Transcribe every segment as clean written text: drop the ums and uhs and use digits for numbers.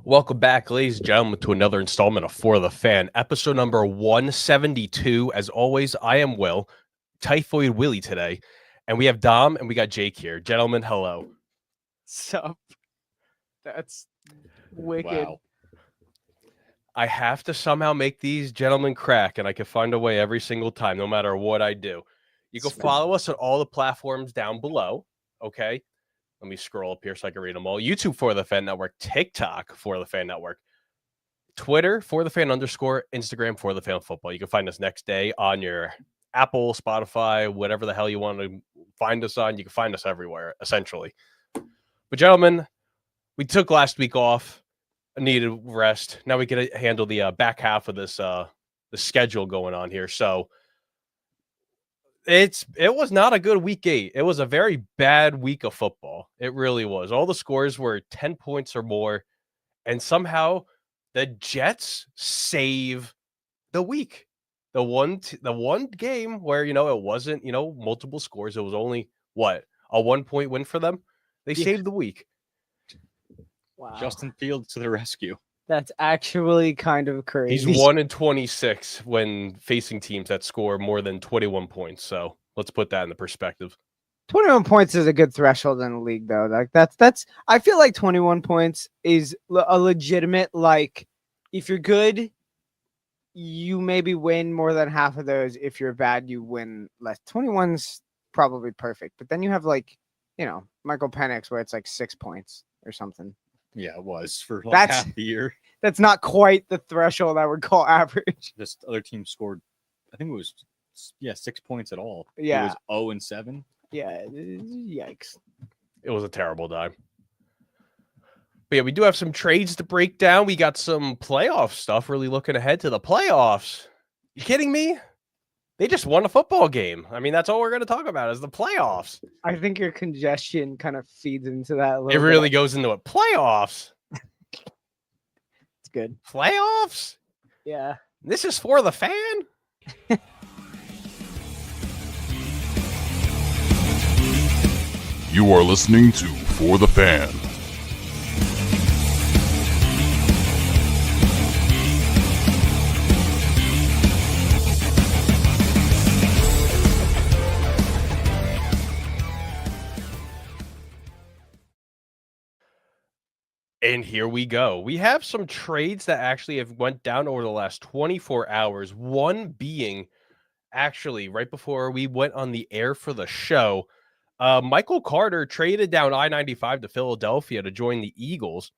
Welcome back, ladies and gentlemen, to another installment of For the Fan, episode number 172. As always, I am Will, Typhoid Willie today, and we have Dom and we got Jake here. Gentlemen, hello. Sup? That's wicked. Wow. I have to somehow make these gentlemen crack, and I can find a way every single time, no matter what I do. You can follow us on all the platforms down below, okay? Let me scroll up here so I can read them all. YouTube For the Fan Network, TikTok For the Fan Network, Twitter For the Fan _, Instagram For the Fan Football. You can find us next day on your Apple, Spotify, whatever the hell you want to find us on. You can find us everywhere, essentially. But gentlemen, we took last week off, needed rest. Now we can handle the back half of this the schedule going on here. So it was not a good week 8. It was a very bad week of football. It really was. All the scores were 10 points or more, and somehow the Jets save the week. The one game where, it wasn't, multiple scores. It was only a 1-point win for them. They saved the week. Wow. Justin Fields to the rescue. That's actually kind of crazy. He's 1-26 when facing teams that score more than 21 points. So let's put that in the perspective. 21 points is a good threshold in the league, though. Like that's. I feel like 21 points is a legitimate. Like, if you're good, you maybe win more than half of those. If you're bad, you win less. 21's probably perfect, but then you have Michael Penix where it's like 6 points or something. Yeah, it was for That's- half the year. That's not quite the threshold I would call average. This other team scored, I think it was 6 points at all. Yeah. It was 0-7. Yeah, yikes. It was a terrible time. But yeah, we do have some trades to break down. We got some playoff stuff, really looking ahead to the playoffs. You kidding me? They just won a football game. I mean, that's all we're going to talk about is the playoffs. I think your congestion kind of feeds into that a It little really bit. goes into it. Playoffs. It's good. Playoffs? Yeah. This is For the Fan? You are listening to For the Fan. And here we go. We have some trades that actually have went down over the last 24 hours. One being actually right before we went on the air for the show. Michael Carter traded down I-95 to Philadelphia to join the Eagles.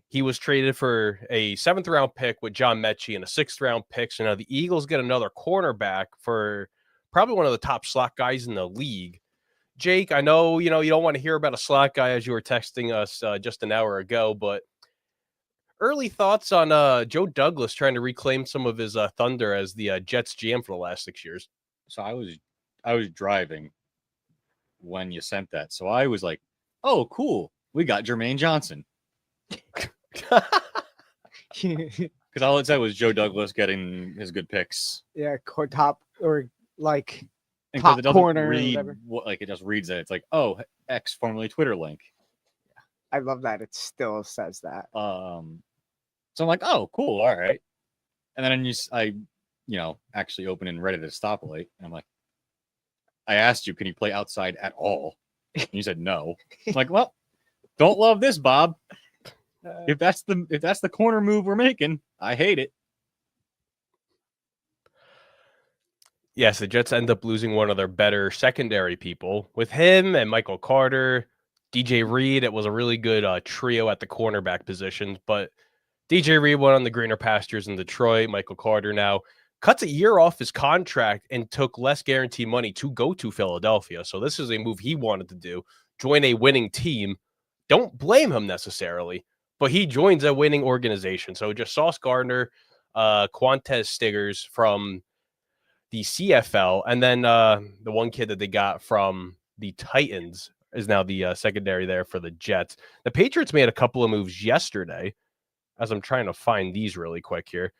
He was traded for a 7th-round pick with John Mechie and a 6th-round pick. So now the Eagles get another cornerback for probably one of the top slot guys in the league. Jake, I know, you don't want to hear about a slot guy as you were texting us just an hour ago, but early thoughts on Joe Douglas trying to reclaim some of his thunder as the Jets GM for the last 6 years. So I was driving when you sent that. So I was like, oh, cool. We got Jermaine Johnson. Because all it said was Joe Douglas getting his good picks. Yeah, top or like And top it doesn't corner or read whatever. it just reads that. It's like, oh, X formerly Twitter link. I love that it still says that. So I'm like, oh, cool, all right. And then I actually open and read it at a stoplight, and I'm like, I asked you, can you play outside at all? And you said no. I'm like, well, don't love this, Bob. If that's the corner move we're making, I hate it. Yes, the Jets end up losing one of their better secondary people. With him and Michael Carter, DJ Reed, it was a really good trio at the cornerback positions. But DJ Reed went on the greener pastures in Detroit. Michael Carter now cuts a year off his contract and took less guaranteed money to go to Philadelphia. So this is a move he wanted to do, join a winning team. Don't blame him necessarily, but he joins a winning organization. So just Sauce Gardner, Quantez Stiggers from the CFL, and then the one kid that they got from the Titans is now the secondary there for the Jets. The Patriots made a couple of moves yesterday, as I'm trying to find these really quick here.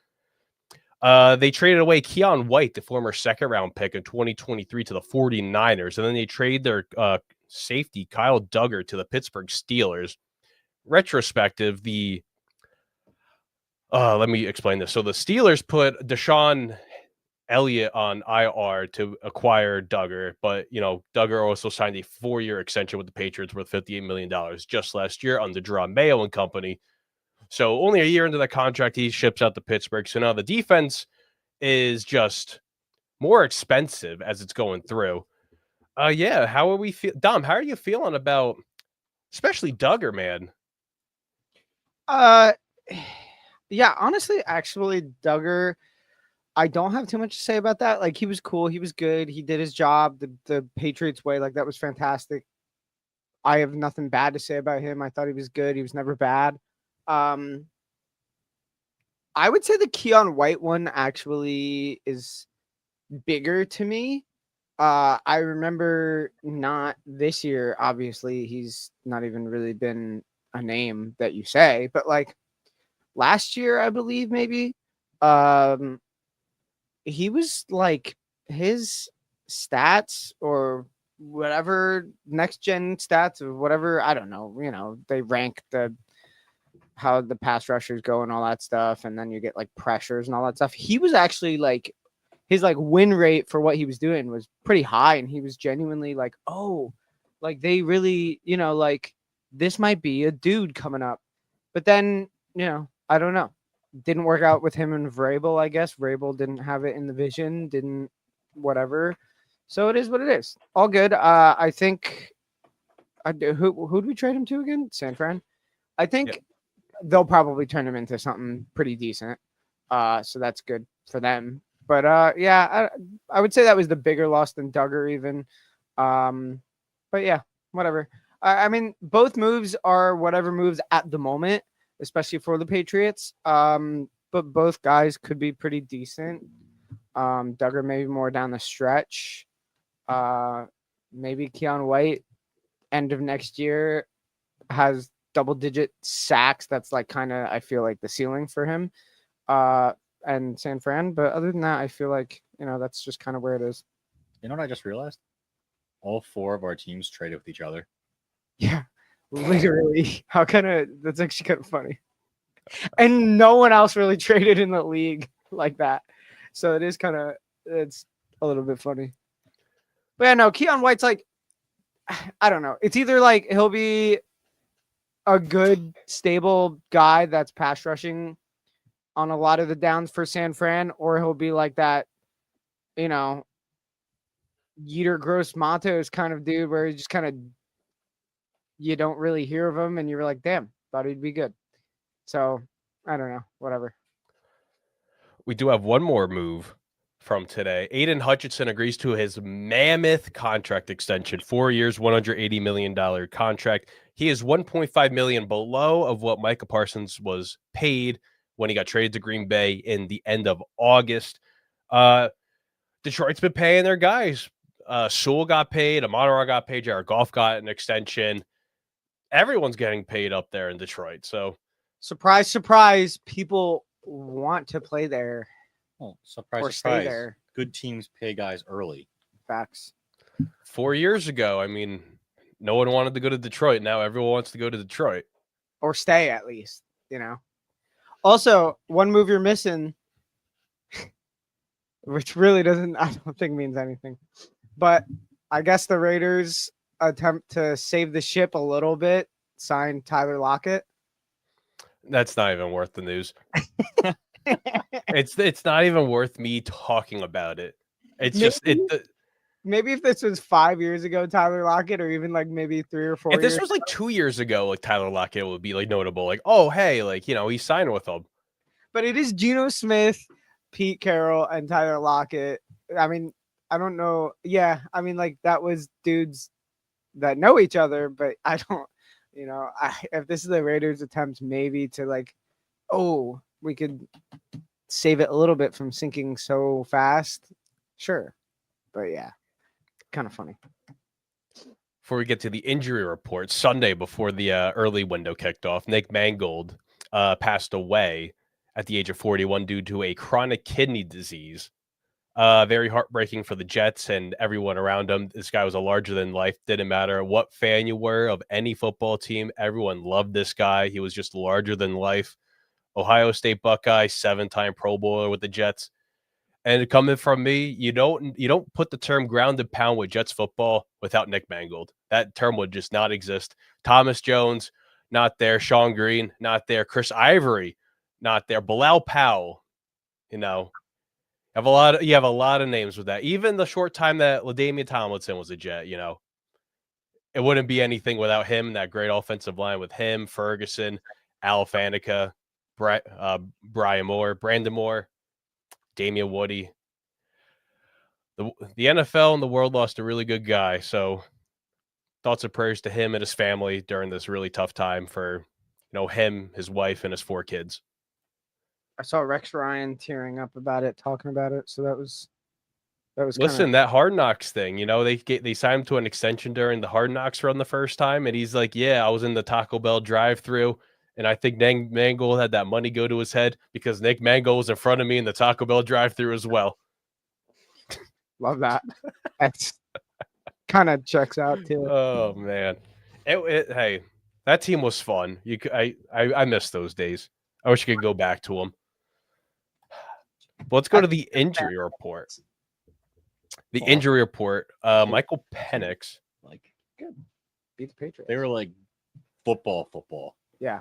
They traded away Keon White, the former 2nd-round pick in 2023, to the 49ers, and then they trade their safety Kyle Duggar to the Pittsburgh Steelers. Retrospective, the Let me explain this. So the Steelers put Deshaun Elliott on IR to acquire Duggar, but Duggar also signed a 4-year extension with the Patriots worth $58 million just last year under Jerome Mayo and company. So only a year into that contract, he ships out to Pittsburgh. So now the defense is just more expensive as it's going through. Yeah. How are we feel, Dom? How are you feeling about, especially Duggar, man? Uh, yeah, honestly, actually, Duggar, I don't have too much to say about that. Like, he was cool, he was good, he did his job the Patriots way. Like, that was fantastic. I have nothing bad to say about him. I thought he was good. He was never bad. I would say the Keon White one actually is bigger to me. I remember not this year, obviously, he's not even really been a name that you say, but like last year, I believe maybe, he was like his stats or whatever next gen stats or whatever, I don't know, they rank how the pass rushers go and all that stuff, and then you get like pressures and all that stuff. He was actually like his like win rate for what he was doing was pretty high, and he was genuinely like, oh, like they really, like this might be a dude coming up. But then, I don't know. Didn't work out with him and Vrabel, I guess. Vrabel didn't have it in the vision, didn't whatever. So it is what it is. All good. I think who'd we trade him to again? San Fran. I think they'll probably turn him into something pretty decent. So that's good for them. But yeah, I would say that was the bigger loss than Duggar even. But yeah, whatever. I mean, both moves are whatever moves at the moment, especially for the Patriots. But both guys could be pretty decent. Duggar maybe more down the stretch. Maybe Keon White end of next year has double-digit sacks. That's like kind of, I feel like, the ceiling for him. And San Fran. But other than that, I feel like, that's just kind of where it is. You know what I just realized? All 4 of our teams traded with each other. Yeah, literally. That's actually kind of funny. And no one else really traded in the league like that. So it's a little bit funny. But yeah, no, Keon White's like, I don't know. It's either like he'll be a good, stable guy that's pass rushing on a lot of the downs for San Fran, or he'll be like that, Yeter Gross Matos kind of dude where he just kind of, you don't really hear of him and you're like, damn, thought he'd be good. So I don't know, whatever. We do have one more move from today. Aiden Hutchinson agrees to his mammoth contract extension, 4 years, $180 million contract. He is $1.5 million below of what Micah Parsons was paid when he got traded to Green Bay in the end of August. Detroit's been paying their guys. Sewell got paid. Amon-Ra got paid. Jared Goff got an extension. Everyone's getting paid up there in Detroit. So surprise, surprise, people want to play there. Oh, surprise, or surprise. Stay there. Good teams pay guys early. Facts. 4 years ago, I mean, no one wanted to go to Detroit. Now everyone wants to go to Detroit. Or stay, at least, Also, one move you're missing, which really I don't think means anything. But I guess the Raiders attempt to save the ship a little bit, sign Tyler Lockett. That's not even worth the news. It's not even worth me talking about it. It's maybe if this was 5 years ago, Tyler Lockett, or even like maybe 3 or 4 if this years was like 2 years ago, like Tyler Lockett would be like notable, like, oh hey, like he signed with them. But it is Geno Smith, Pete Carroll, and Tyler Lockett. I mean, I don't know. Yeah, I mean, like that was dudes that know each other, but I don't. If this is the Raiders' attempt, maybe to like, oh, we could save it a little bit from sinking so fast. Sure, but yeah, kind of funny. Before we get to the injury report, Sunday before the early window kicked off, Nick Mangold passed away at the age of 41 due to a chronic kidney disease. Very heartbreaking for the Jets and everyone around him. This guy was a larger than life. Didn't matter what fan you were of any football team. Everyone loved this guy. He was just larger than life. Ohio State Buckeye, 7-time Pro Bowler with the Jets. And coming from me, you don't put the term ground and pound with Jets football without Nick Mangold. That term would just not exist. Thomas Jones, not there. Sean Green, not there. Chris Ivory, not there. Bilal Powell, you have a lot of names with that. Even the short time that LaDainian Tomlinson was a Jet, it wouldn't be anything without him. That great offensive line with him, Ferguson, Al Faneca, Brian Moore, Brandon Moore, Damian Woody. The NFL and the world lost a really good guy. So thoughts and prayers to him and his family during this really tough time for, him, his wife, and his 4 kids. I saw Rex Ryan tearing up about it, talking about it. So that was Listen, that Hard Knocks thing, they signed him to an extension during the Hard Knocks run the first time, and he's like, yeah, I was in the Taco Bell drive-thru, and I think Nick Mangold had that money go to his head because Nick Mangold was in front of me in the Taco Bell drive-thru as well. Love that. That's kind of checks out too. Oh man, hey, that team was fun. I miss those days. I wish I could go back to them. Let's go to the injury report. The injury report. Michael Penix. Good. Beat the Patriots. They were like football. Yeah.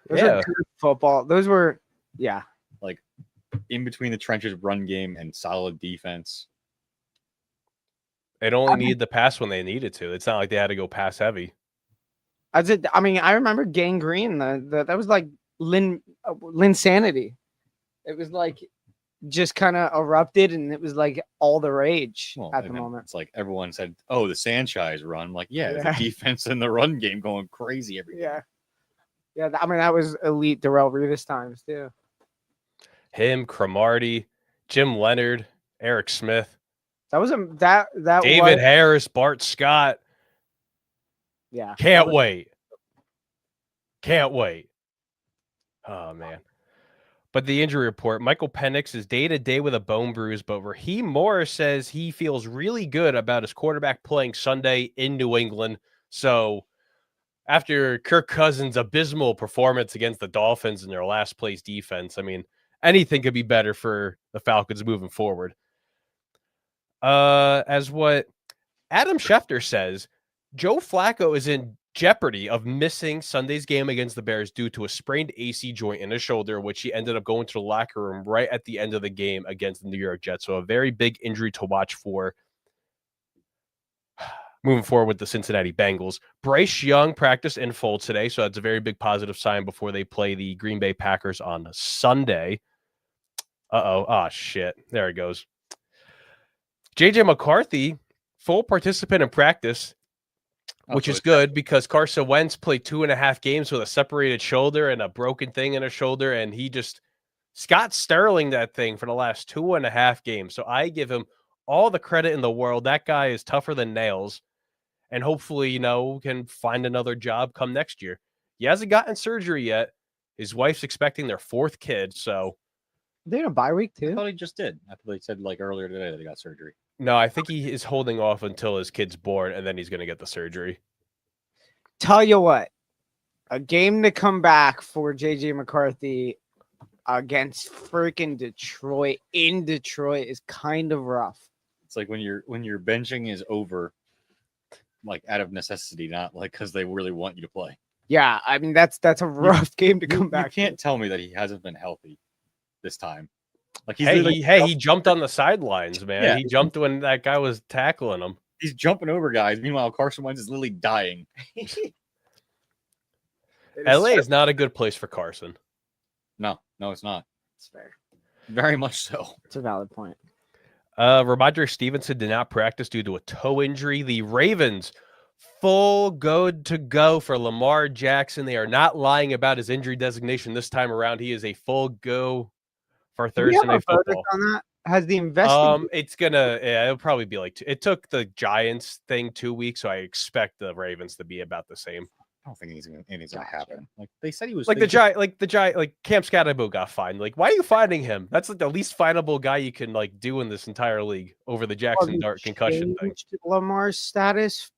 Those are good football. Those were, like in between the trenches run game and solid defense. They'd only need the pass when they needed to. It's not like they had to go pass heavy. I remember Gang Green. That was like Linsanity. It was like just kind of erupted, and it was like all the rage at the moment. It's like everyone said, "Oh, the Sanchez run." I'm like, the defense and the run game going crazy every day. Yeah. That was elite Darrelle Revis times too. Him, Cromartie, Jim Leonard, Eric Smith. That was David Harris, Bart Scott. Yeah. Can't wait. Oh man. But the injury report, Michael Penix is day-to-day with a bone bruise, but Raheem Morris says he feels really good about his quarterback playing Sunday in New England. So after Kirk Cousins' abysmal performance against the Dolphins in their last place defense, anything could be better for the Falcons moving forward. As what Adam Schefter says, Joe Flacco is in jeopardy of missing Sunday's game against the Bears due to a sprained AC joint in his shoulder, which he ended up going to the locker room right at the end of the game against the New York Jets. So a very big injury to watch for moving forward with the Cincinnati Bengals. Bryce Young practiced in full today, so that's a very big positive sign before they play the Green Bay Packers on Sunday. Oh, shit. There it goes. JJ McCarthy, full participant in practice, which is good because Carson Wentz played 2.5 games with a separated shoulder and a broken thing in his shoulder, and he just Scott Sterling that thing for the last 2.5 games. So I give him all the credit in the world. That guy is tougher than nails, and hopefully, can find another job come next year. He hasn't gotten surgery yet. His wife's expecting their 4th kid, so they had a bye week too. I thought he just did. I thought they said earlier today that he got surgery. No, I think he is holding off until his kid's born, and then he's going to get the surgery. Tell you what, a game to come back for JJ McCarthy against freaking Detroit in Detroit is kind of rough. It's like when your benching is over, out of necessity, not because they really want you to play. Yeah, that's a rough game to come back. You can't tell me that he hasn't been healthy this time. He jumped on the sidelines, man. Yeah. He jumped when that guy was tackling him. He's jumping over guys. Meanwhile, Carson Wentz is literally dying. LA is not a good place for Carson. No, it's not. It's fair. Very much so. It's a valid point. Ramondre Stevenson did not practice due to a toe injury. The Ravens full good to go for Lamar Jackson. They are not lying about his injury designation this time around. He is a full go for Thursday Night Football. On that? Has the investigation? It'll probably be it took the Giants thing 2 weeks, so I expect the Ravens to be about the same. I don't think anything's gonna happen. They said he was the Giant, Cam Scatterbo got fined. Why are you finding him? That's the least finable guy you can do in this entire league over the Jackson Dart concussion thing. Lamar's status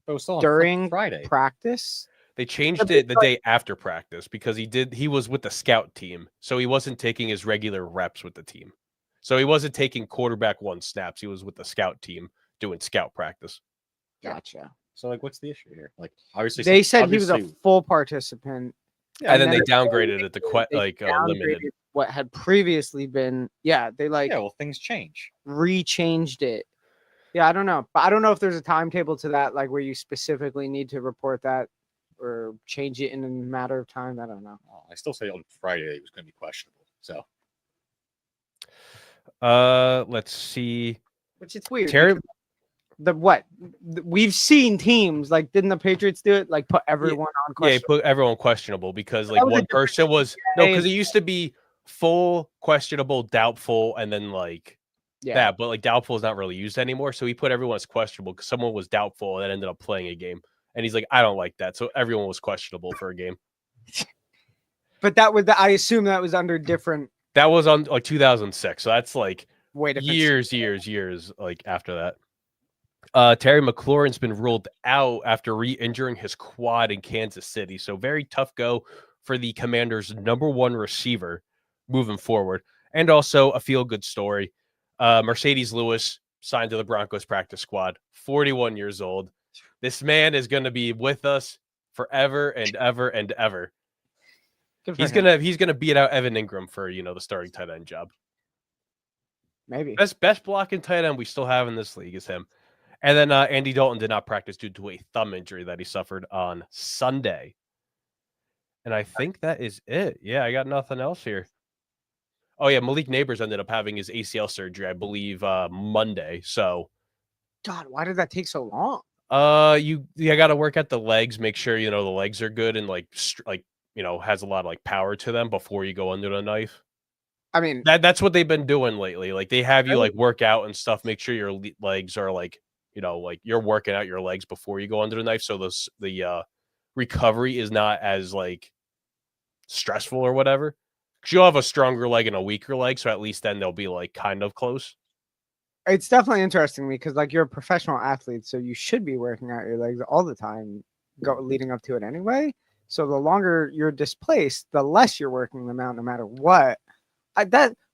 but it was still during Friday practice. They changed it the day after practice because he was with the scout team, so he wasn't taking his regular reps with the team. So he wasn't taking quarterback one snaps. He was with the scout team doing scout practice. Gotcha. So like, what's the issue here? Like, obviously They said he was a obviously- full participant. Yeah, And then they they downgraded it to They limited. downgraded what had previously been. Yeah, they like yeah. Well, things change. rechanged it. Yeah, I don't know. But I don't know if there's a timetable to that, like where you specifically need to report that or change it in a matter of time. I don't know. Oh, I still say on Friday it was going to be questionable. So Let's see. Which it's weird. Terry, We've seen teams like, didn't the Patriots do it? Like put everyone on yeah, he question. put everyone questionable because like That was a one different person was no, because it game. used to be full, questionable, doubtful, and then like Yeah. that, but like doubtful is not really used anymore. So he put everyone as questionable because someone was doubtful and then ended up playing a game. And he's like, I don't like that. So everyone was questionable for a game. But I assume that was under different That was on like 2006. So that's like way to years like after that. Terry McLaurin's been ruled out after re-injuring his quad in Kansas City. So very tough go for the Commanders' #1 receiver moving forward. And also a feel-good story. Mercedes Lewis signed to the Broncos practice squad, 41 years old. This man is going to be with us forever and ever and ever. He's gonna beat out Evan Ingram for the starting tight end job. maybe. Best blocking tight end we still have in this league is him. And then Andy Dalton did not practice due to a thumb injury that he suffered on Sunday. And I think that is it. Yeah, I got nothing else here. Oh yeah, Malik Neighbors ended up having his ACL surgery, I believe, Monday. So, God, why did that take so long? you got to work at the legs, make sure the legs are good and has a lot of like power to them before you go under the knife. I mean, That's what they've been doing lately. Like they have you like work out and stuff. Make sure your legs are like like you're working out your legs before you go under the knife, so the recovery is not as like stressful or whatever. Because you'll have a stronger leg and a weaker leg, so at least then they'll be like kind of close. it's definitely interesting to me because like you're a professional athlete, so you should be working out your legs all the time, leading up to it anyway. So the longer you're displaced, the less you're working them out, no matter what.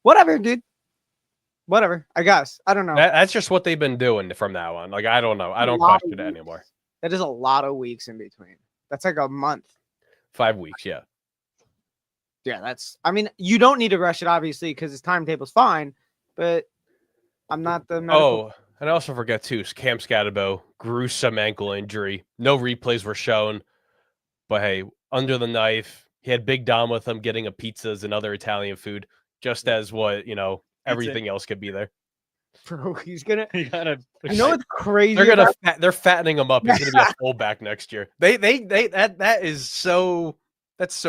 Whatever, dude. Whatever. I guess. I don't know. That's just what they've been doing from now on. Like I don't know. I don't lot of question it weeks. anymore. That is a lot of weeks in between. That's like a month. 5 weeks, yeah. Yeah, I mean, you don't need to rush it, obviously, because his timetable's fine, but I'm not the medical. Oh, and I also forget too, Cam Scatterbo, gruesome ankle injury. No replays were shown. But hey, under the knife, he had Big Dom with him getting a pizzas and other Italian food, just as what, everything else could be there. Bro, he's gonna. you gotta. You know what's crazy? They're fattening him up. He's gonna be a fullback next year. That's so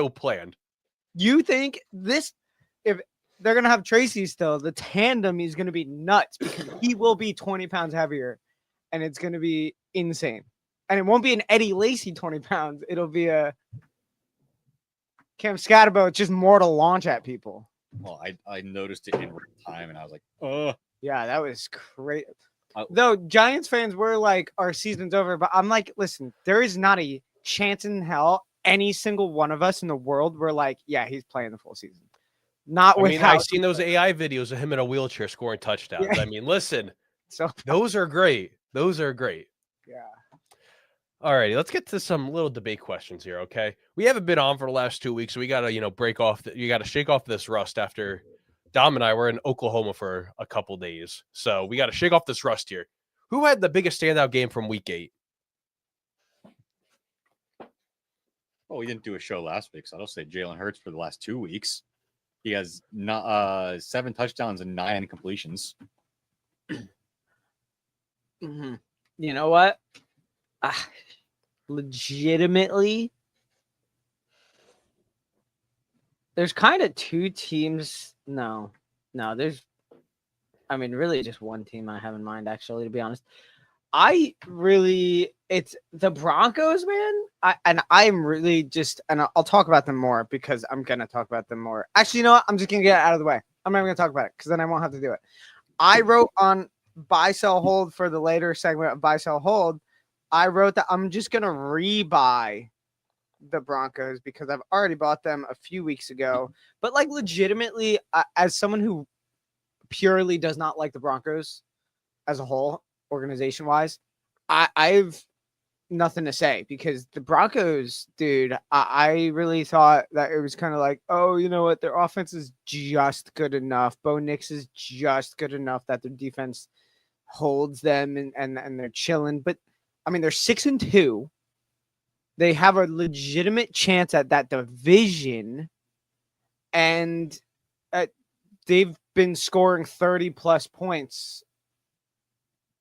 planned. You think if they're gonna have Tracy still, the tandem is gonna be nuts because he will be 20 pounds heavier, and it's gonna be insane. And it won't be an Eddie Lacy 20 pounds. It'll be a Cam Scatterbo. It's just more to launch at people. Well, I noticed it in real time, and I was like, oh. Yeah, that was crazy. Though Giants fans were like, our season's over, but I'm like, listen, there is not a chance in hell any single one of us in the world were like, yeah, he's playing the full season. I've seen those AI videos of him in a wheelchair scoring touchdowns. Yeah. I mean, listen, those are great. Those are great. Yeah. All righty, let's get to some little debate questions here, okay? We haven't been on for the last 2 weeks, so we gotta, you gotta shake off this rust after Dom and I were in Oklahoma for a couple days. So we gotta shake off this rust here. Who had the biggest standout game from week 8? Well, we didn't do a show last week, so I'll say Jalen Hurts for the last 2 weeks. He has 7 touchdowns and 9 completions. Mm-hmm. You know what? Legitimately, there's kind of 2 teams. No, there's, I mean, really just one team I have in mind, actually, to be honest. It's the Broncos, man. I'm really just, and I'll talk about them more because I'm going to talk about them more. Actually, you know what? I'm just going to get it out of the way. I'm not even going to talk about it because then I won't have to do it. I wrote on buy, sell, hold for the later segment of buy, sell, hold. I wrote that I'm just going to rebuy the Broncos because I've already bought them a few weeks ago. But like legitimately, as someone who purely does not like the Broncos as a whole, organization wise, I've nothing to say because the Broncos, dude, I really thought that it was kind of like, oh, you know what, their offense is just good enough. Bo Nix is just good enough that their defense holds them and they're chilling. But I mean, they're 6-2. They have a legitimate chance at that division, and they've been scoring 30 plus points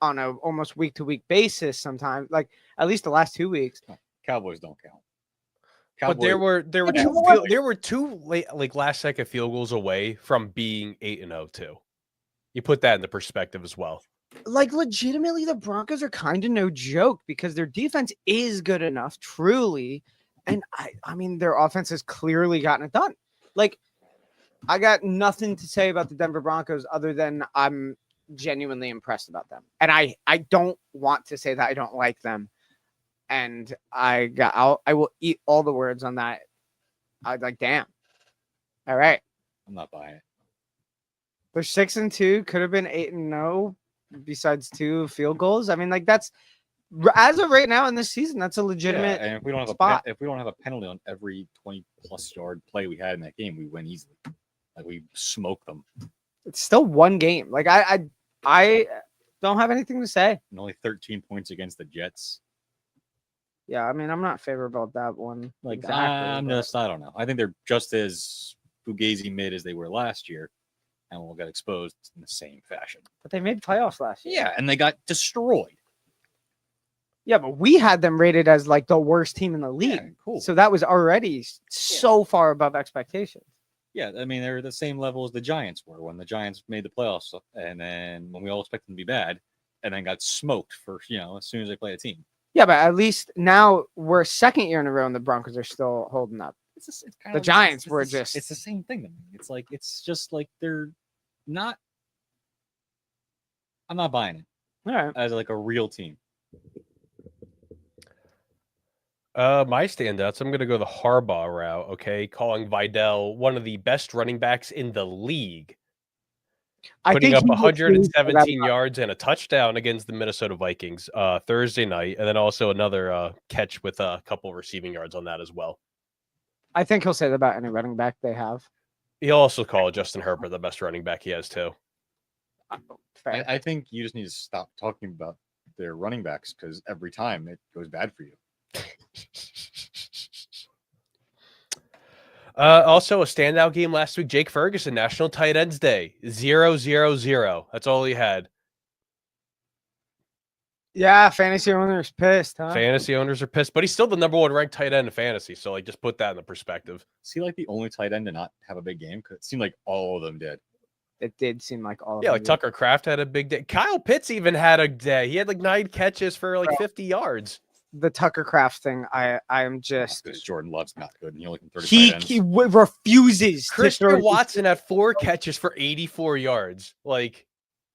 on a almost week to week basis. Sometimes, like at least the last 2 weeks. Cowboys don't count. But there were But you know two what? there were two like last second field goals away from being 8-0 too. You put that into perspective as well. Like legitimately, the Broncos are kind of no joke because their defense is good enough, truly, and I mean their offense has clearly gotten it done. Like I got nothing to say about the Denver Broncos other than I'm genuinely impressed about them, and I don't want to say that I don't like them, and I will eat all the words on that. I like damn. All right, I'm not buying it. they're 6-2, could have been 8-0. Besides 2 field goals, I mean, like that's as of right now in this season, that's a legitimate and if we don't have spot. if we don't have a penalty on every 20+ yard play we had in that game, we win easily. Like we smoke them. It's still one game. Like I don't have anything to say. And only 13 points against the Jets. Yeah, I mean, I'm not favorable about that one. Like exactly, I'm but- just, I don't know. I think they're just as fugazi mid as they were last year, and will get exposed in the same fashion. but they made playoffs last year. Yeah, and they got destroyed. Yeah, but we had them rated as like the worst team in the league. Yeah, cool. So that was already so far above expectations. Yeah, I mean they're the same level as the Giants were when the Giants made the playoffs, and then when we all expected them to be bad, and then got smoked for as soon as they play a team. Yeah, but at least now we're second year in a row and the Broncos are still holding up. It's The Giants were just- it's the same thing to me. It's just like they're not. I'm not buying it All right. as like a real team. My standouts, I'm going to go the Harbaugh route, okay? Calling Vidal one of the best running backs in the league. Putting up he looks 117 yards and a touchdown against the Minnesota Vikings Thursday night, and then also another catch with a couple receiving yards on that as well. I think he'll say that about any running back they have. He'll also call Justin Herbert the best running back he has, too. Fair. I think you just need to stop talking about their running backs because every time it goes bad for you. Also, a standout game last week, Jake Ferguson, National Tight Ends Day, 0-0-0. That's all he had. Yeah, fantasy owners pissed, huh? Fantasy owners are pissed, but he's still the number 1 ranked tight end in fantasy. So, like, just put that in the perspective. Is he like the only tight end to not have a big game? Because it seemed like all of them did. It did seem like all of Yeah, them like did. Tucker Kraft had a big day. Kyle Pitts even had a day. He had like 9 catches for like 50 yards. The Tucker Kraft thing, I am just Because Jordan Love's not good, and he only can 30 he, tight ends. he refuses to Christian throw. Watson had 4 catches for 84 yards. Like,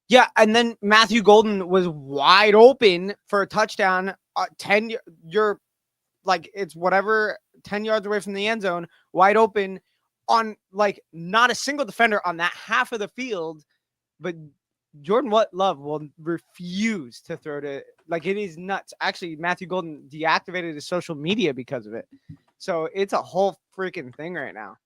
Yeah, and then Matthew Golden was wide open for a touchdown. 10, you're like it's whatever 10 yards away from the end zone, wide open on like not a single defender on that half of the field, but Jordan Love will refuse to throw to like it is nuts. Actually, Matthew Golden deactivated his social media because of it. So it's a whole freaking thing right now.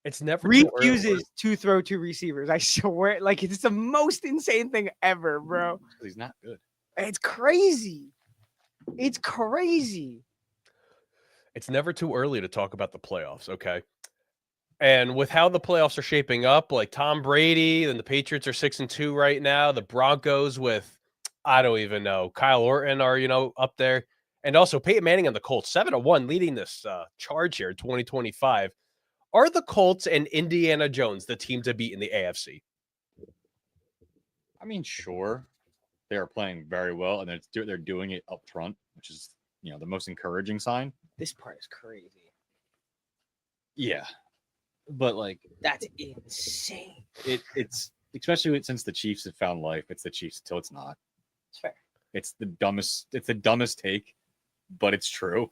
it's never too early. Refuses to throw to receivers. I swear, like it's the most insane thing ever, bro. He's not good. It's crazy. It's crazy. It's never too early to talk about the playoffs, okay? And with how the playoffs are shaping up, like Tom Brady and the Patriots are 6-2 right now. The Broncos with, I don't even know, Kyle Orton are, up there. And also Peyton Manning and the Colts, 7-1, leading this charge here in 2025. Are the Colts and Indiana Jones the team to beat in the AFC? I mean, sure, they are playing very well, and they're doing it up front, which is the most encouraging sign. This part is crazy. Yeah, but like That's insane. it's especially since the Chiefs have found life. It's the Chiefs until it's not. It's fair. It's the dumbest take, but it's true.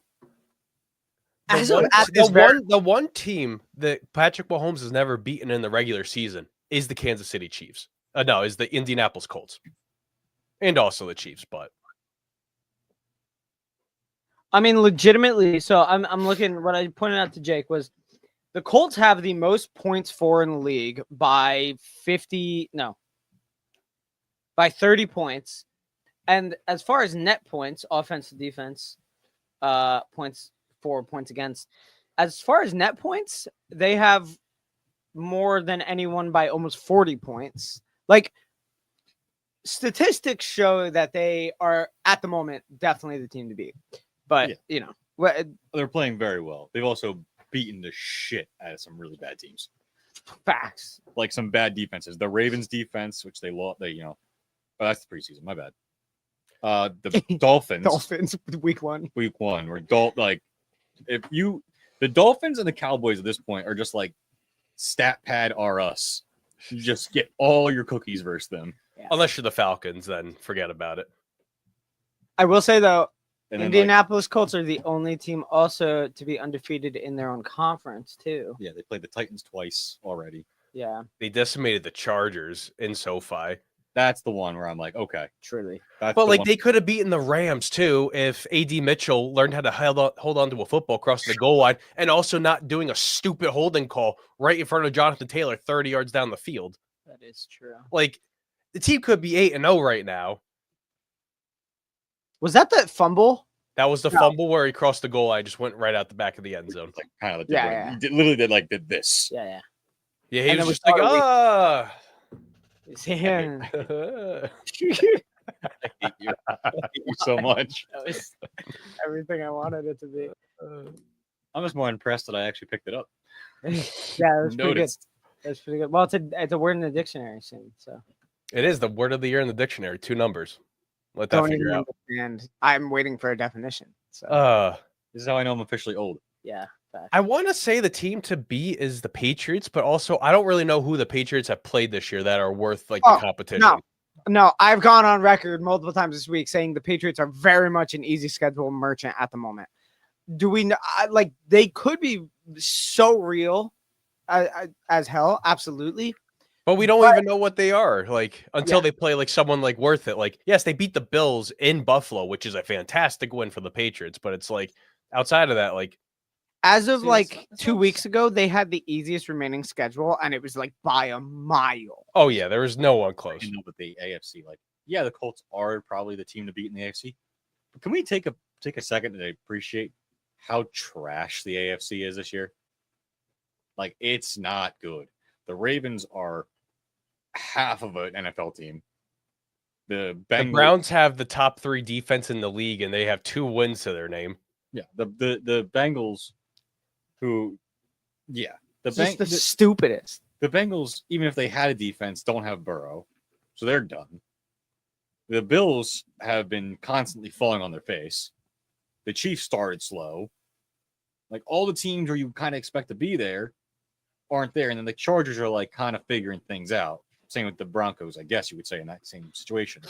The one team that Patrick Mahomes has never beaten in the regular season is the Kansas City Chiefs. No, is the Indianapolis Colts, and also the Chiefs. But I mean, legitimately. So I'm looking. What I pointed out to Jake was the Colts have the most points for in the league by 30 points. And as far as net points, offense to defense, points for, points against, as far as net points, they have more than anyone by almost 40 points. Like, statistics show that they are at the moment definitely the team to beat. But they're playing very well. They've also beaten the shit out of some really bad teams. Facts. Like some bad defenses. The Ravens defense, which they lost, but that's the preseason. My bad. The Dolphins week one, where the Dolphins and the Cowboys at this point are just like stat pad are us. You just get all your cookies versus them. Yeah. Unless you're the Falcons, then forget about it. I will say though, And Indianapolis Colts are the only team also to be undefeated in their own conference too. Yeah, they played the Titans twice already. Yeah, they decimated the Chargers in SoFi. That's the one where I'm like, okay, truly. But they could have beaten the Rams too if AD Mitchell learned how to hold on to a football across the goal line and also not doing a stupid holding call right in front of Jonathan Taylor 30 yards down the field. That is true. Like, the team could be 8-0 right now. Was that the fumble? That was the fumble where he crossed the goal line, just went right out the back of the end zone. Like kind of he literally did this. Yeah. Yeah, he was just like, Yeah. I hate you so much. That was everything I wanted it to be. I'm just more impressed that I actually picked it up. Yeah, that's pretty good. That's pretty good. Well, it's a word in the dictionary soon, so it is the word of the year in the dictionary. 2 numbers. Let that figure out. And I'm waiting for a definition. So this is how I know I'm officially old. Yeah. I want to say the team to beat is the Patriots, but also I don't really know who the Patriots have played this year that are worth the competition. No, I've gone on record multiple times this week saying the Patriots are very much an easy schedule merchant at the moment. Do we they could be so real as hell? Absolutely. But we don't even know what they are until they play someone worth it. Yes, they beat the Bills in Buffalo, which is a fantastic win for the Patriots, but it's outside of that, as of 2 weeks ago, they had the easiest remaining schedule, and it was by a mile. Oh yeah, there was no one close. You know, but the AFC, the Colts are probably the team to beat in the AFC. But can we take a second to appreciate how trash the AFC is this year? It's not good. The Ravens are half of an NFL team. The Browns have the top 3 defense in the league, and they have 2 wins to their name. Yeah, the Bengals. The stupidest. The Bengals, even if they had a defense, don't have Burrow, so they're done. The Bills have been constantly falling on their face. The Chiefs started slow. All the teams where you kind of expect to be there aren't there, and then the Chargers are kind of figuring things out. Same with the Broncos, I guess you would say, in that same situation.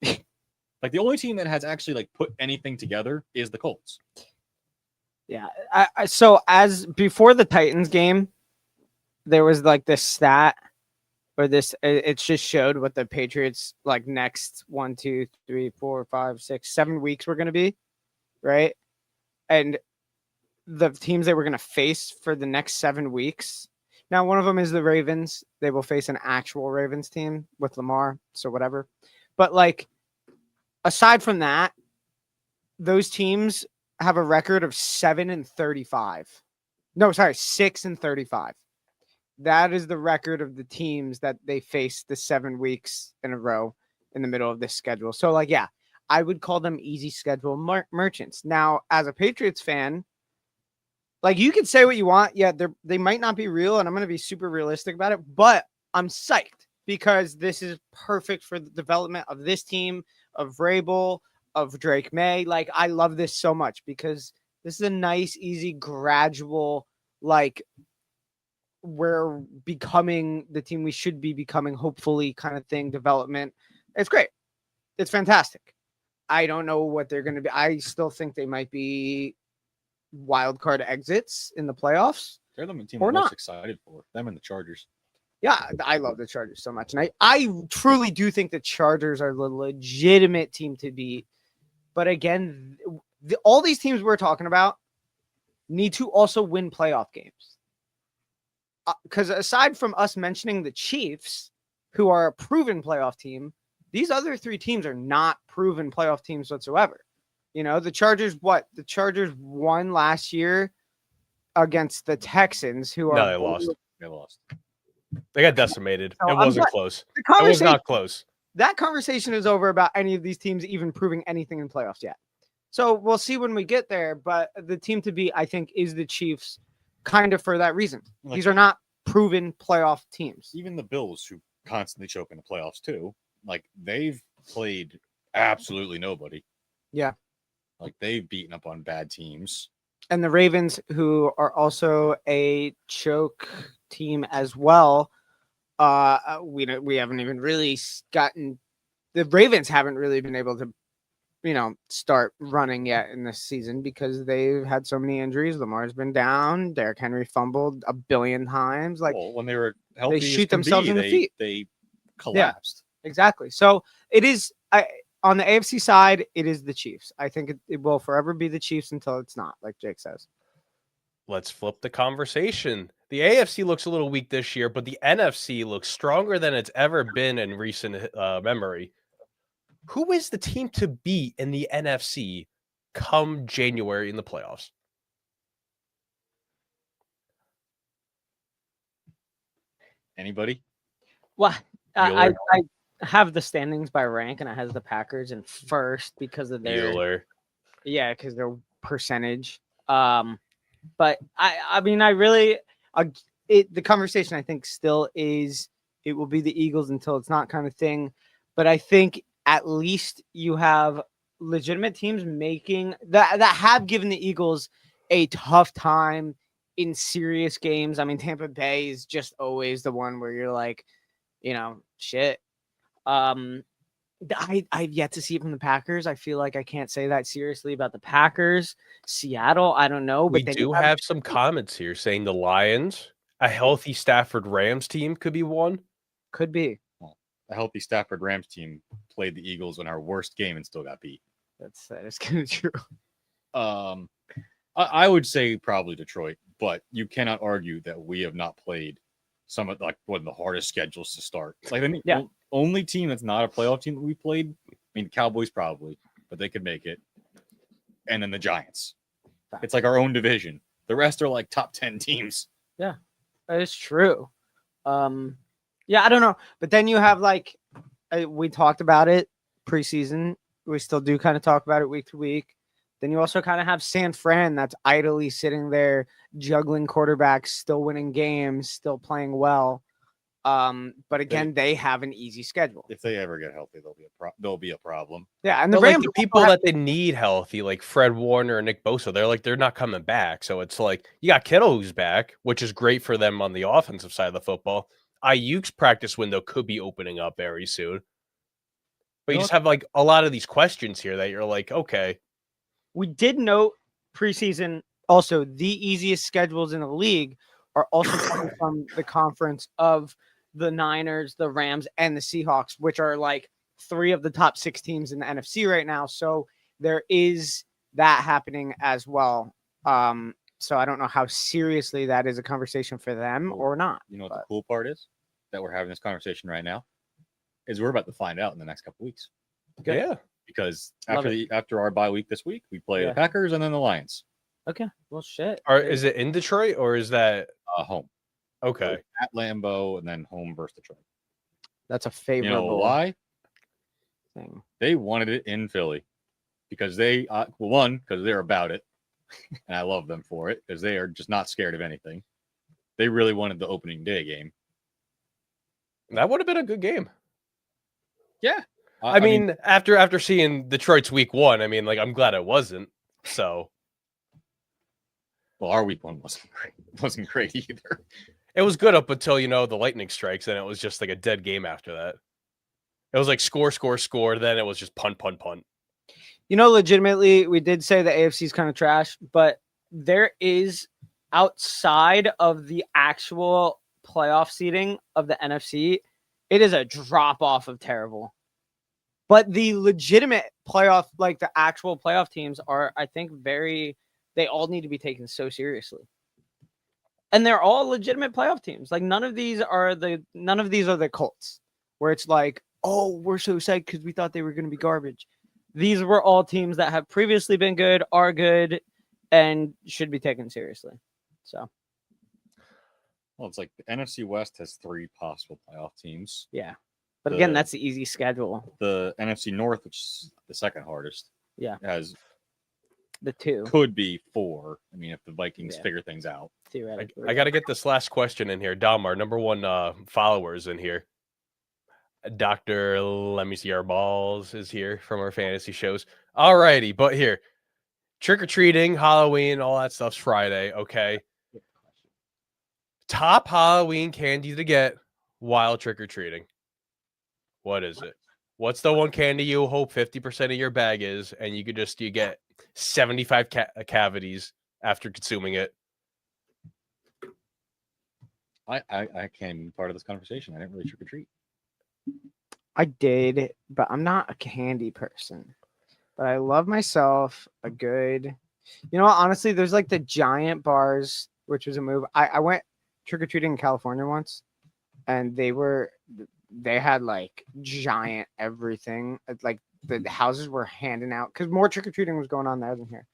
The only team that has actually put anything together is the Colts. Yeah. So as before the Titans game, there was this stat or it just showed what the Patriots next 1, 2, 3, 4, 5, 6, 7 weeks were going to be. Right. And the teams they were going to face for the next 7 weeks. Now, one of them is the Ravens. They will face an actual Ravens team with Lamar. So whatever. But aside from that, those teams have a record of 7-35. No, sorry, 6-35. That is the record of the teams that they face the 7 weeks in a row in the middle of this schedule. So I would call them easy schedule merchants. Now, as a Patriots fan, you can say what you want. Yeah, they might not be real, and I'm going to be super realistic about it, but I'm psyched because this is perfect for the development of this team, of Vrabel, of Drake May. I love this so much because this is a nice, easy, gradual, we're becoming the team we should be becoming, hopefully, kind of thing, development. It's great. It's fantastic. I don't know what they're going to be. I still think they might be wild card exits in the playoffs. They're the team Or I'm most not. excited for. Them and the Chargers. Yeah, I love the Chargers so much. And I truly do think the Chargers are the legitimate team to beat. But again, all these teams we're talking about need to also win playoff games. Because aside from us mentioning the Chiefs, who are a proven playoff team, these other 3 teams are not proven playoff teams whatsoever. You know, the Chargers, the Chargers won last year against the Texans, who are No, they lost. They lost. They got decimated. So It I'm wasn't not- close. the It was conversation, not close. that conversation is over about any of these teams even proving anything in playoffs yet. So we'll see when we get there. But the team to beat, I think, is the Chiefs, kind of for that reason. Like- These are not proven playoff teams. Even the Bills, who constantly choke in the playoffs too, like they've played absolutely nobody. Yeah. Like they've beaten up on bad teams. And the Ravens, who are also a choke team as well, we haven't even really gotten. The Ravens haven't really been able to, start running yet in this season because they've had so many injuries. Lamar's been down. Derrick Henry fumbled a billion times. Like Well, when they were healthy, as shoot can themselves be, in the they, feet. They collapsed. exactly. So it is. On the AFC side, it is the Chiefs. I think it will forever be the Chiefs until it's not, like Jake says. Let's flip the conversation. The AFC looks a little weak this year, but the NFC looks stronger than it's ever been in recent memory. Who is the team to beat in the NFC come January in the playoffs? Anybody? Well, I Bueller. have the standings by rank, and it has the Packers in first because of their Bueller. because their percentage. But I mean, I really, the conversation I think still is it will be the Eagles until it's not kind of thing. But I think at least you have legitimate teams making that have given the Eagles a tough time in serious games. I mean, Tampa Bay is just always the one where you're like, shit. I've yet to see it from the Packers. I feel like I can't say that seriously about the Packers. Seattle, I don't know. But We do have some comments here saying the Lions, a healthy Stafford Rams team could be one. Could be. A healthy Stafford Rams team played the Eagles in our worst game and still got beat. That is kind of true. I would say probably Detroit, but you cannot argue that we have not played some of one of the hardest schedules to start. Like the only team that's not a playoff team that we played. I mean, the Cowboys probably, but they could make it. And then the Giants. It's like our own division. The rest are like top 10 teams. Yeah, that is true. Yeah, I don't know. But then you have we talked about it preseason. We still do kind of talk about it week to week. Then you also kind of have San Fran that's idly sitting there, juggling quarterbacks, still winning games, still playing well. But again, they have an easy schedule. If they ever get healthy, there'll be a problem. Yeah, and the But Rams the people that they need healthy, like Fred Warner and Nick Bosa, they're not coming back. So it's like you got Kittle who's back, which is great for them on the offensive side of the football. Ayuk's practice window could be opening up very soon. But you just have a lot of these questions here that you're like, okay. We did note preseason also the easiest schedules in the league are also coming from the conference of the Niners, the Rams, and the Seahawks, which are 3 of the top 6 teams in the NFC right now. So there is that happening as well. So I don't know how seriously that is a conversation for them or not. You know what the cool part is? That we're having this conversation right now is we're about to find out in the next couple weeks. Good. Yeah. Because after our bye week this week, we play the Packers and then the Lions. Okay. Well, shit. Is it in Detroit or is that home? Okay. So at Lambeau and then home versus Detroit. That's a favorable. You know why? Thing. They wanted it in Philly because because they're about it, and I love them for it because they are just not scared of anything. They really wanted the opening day game. That would have been a good game. Yeah. I mean, after seeing Detroit's week 1, I mean, I'm glad it wasn't. So, well, our week 1 wasn't great either. It was good up until the lightning strikes, and it was just a dead game after that. It was score. Then it was just punt. Legitimately, we did say the AFC is kind of trash, but there is outside of the actual playoff seeding of the NFC, it is a drop off of terrible. But the legitimate playoff, like the actual playoff teams, are, I think, they all need to be taken so seriously. And they're all legitimate playoff teams. Like none of these are the Colts, where it's like, oh, we're so psyched because we thought they were going to be garbage. These were all teams that have previously been good, are good, and should be taken seriously. So, Well, it's like the NFC West has 3 possible playoff teams. yeah. But again, that's the easy schedule. The NFC North, which is the second hardest, has the 2. Could be 4. I mean, if the Vikings figure things out. I got to get this llast question in here. Dom, our number 1 followers in here. Dr. Let me see our balls is here from our fantasy shows. All righty, but here. Trick-or-treating, Halloween, all that stuff's Friday, okay? Top Halloween candy to get while trick-or-treating. What is it? What's the one candy you hope 50% of your bag is, and you get 75 cavities after consuming it? I can't even be part of this conversation. I didn't really trick or treat. I did, but I'm not a candy person. But I love myself a good. You know what? Honestly, there's like the giant bars, which was a move. I went trick or treating in California once, and they had like giant everything. Like the houses were handing out because more trick or treating was going on there than here.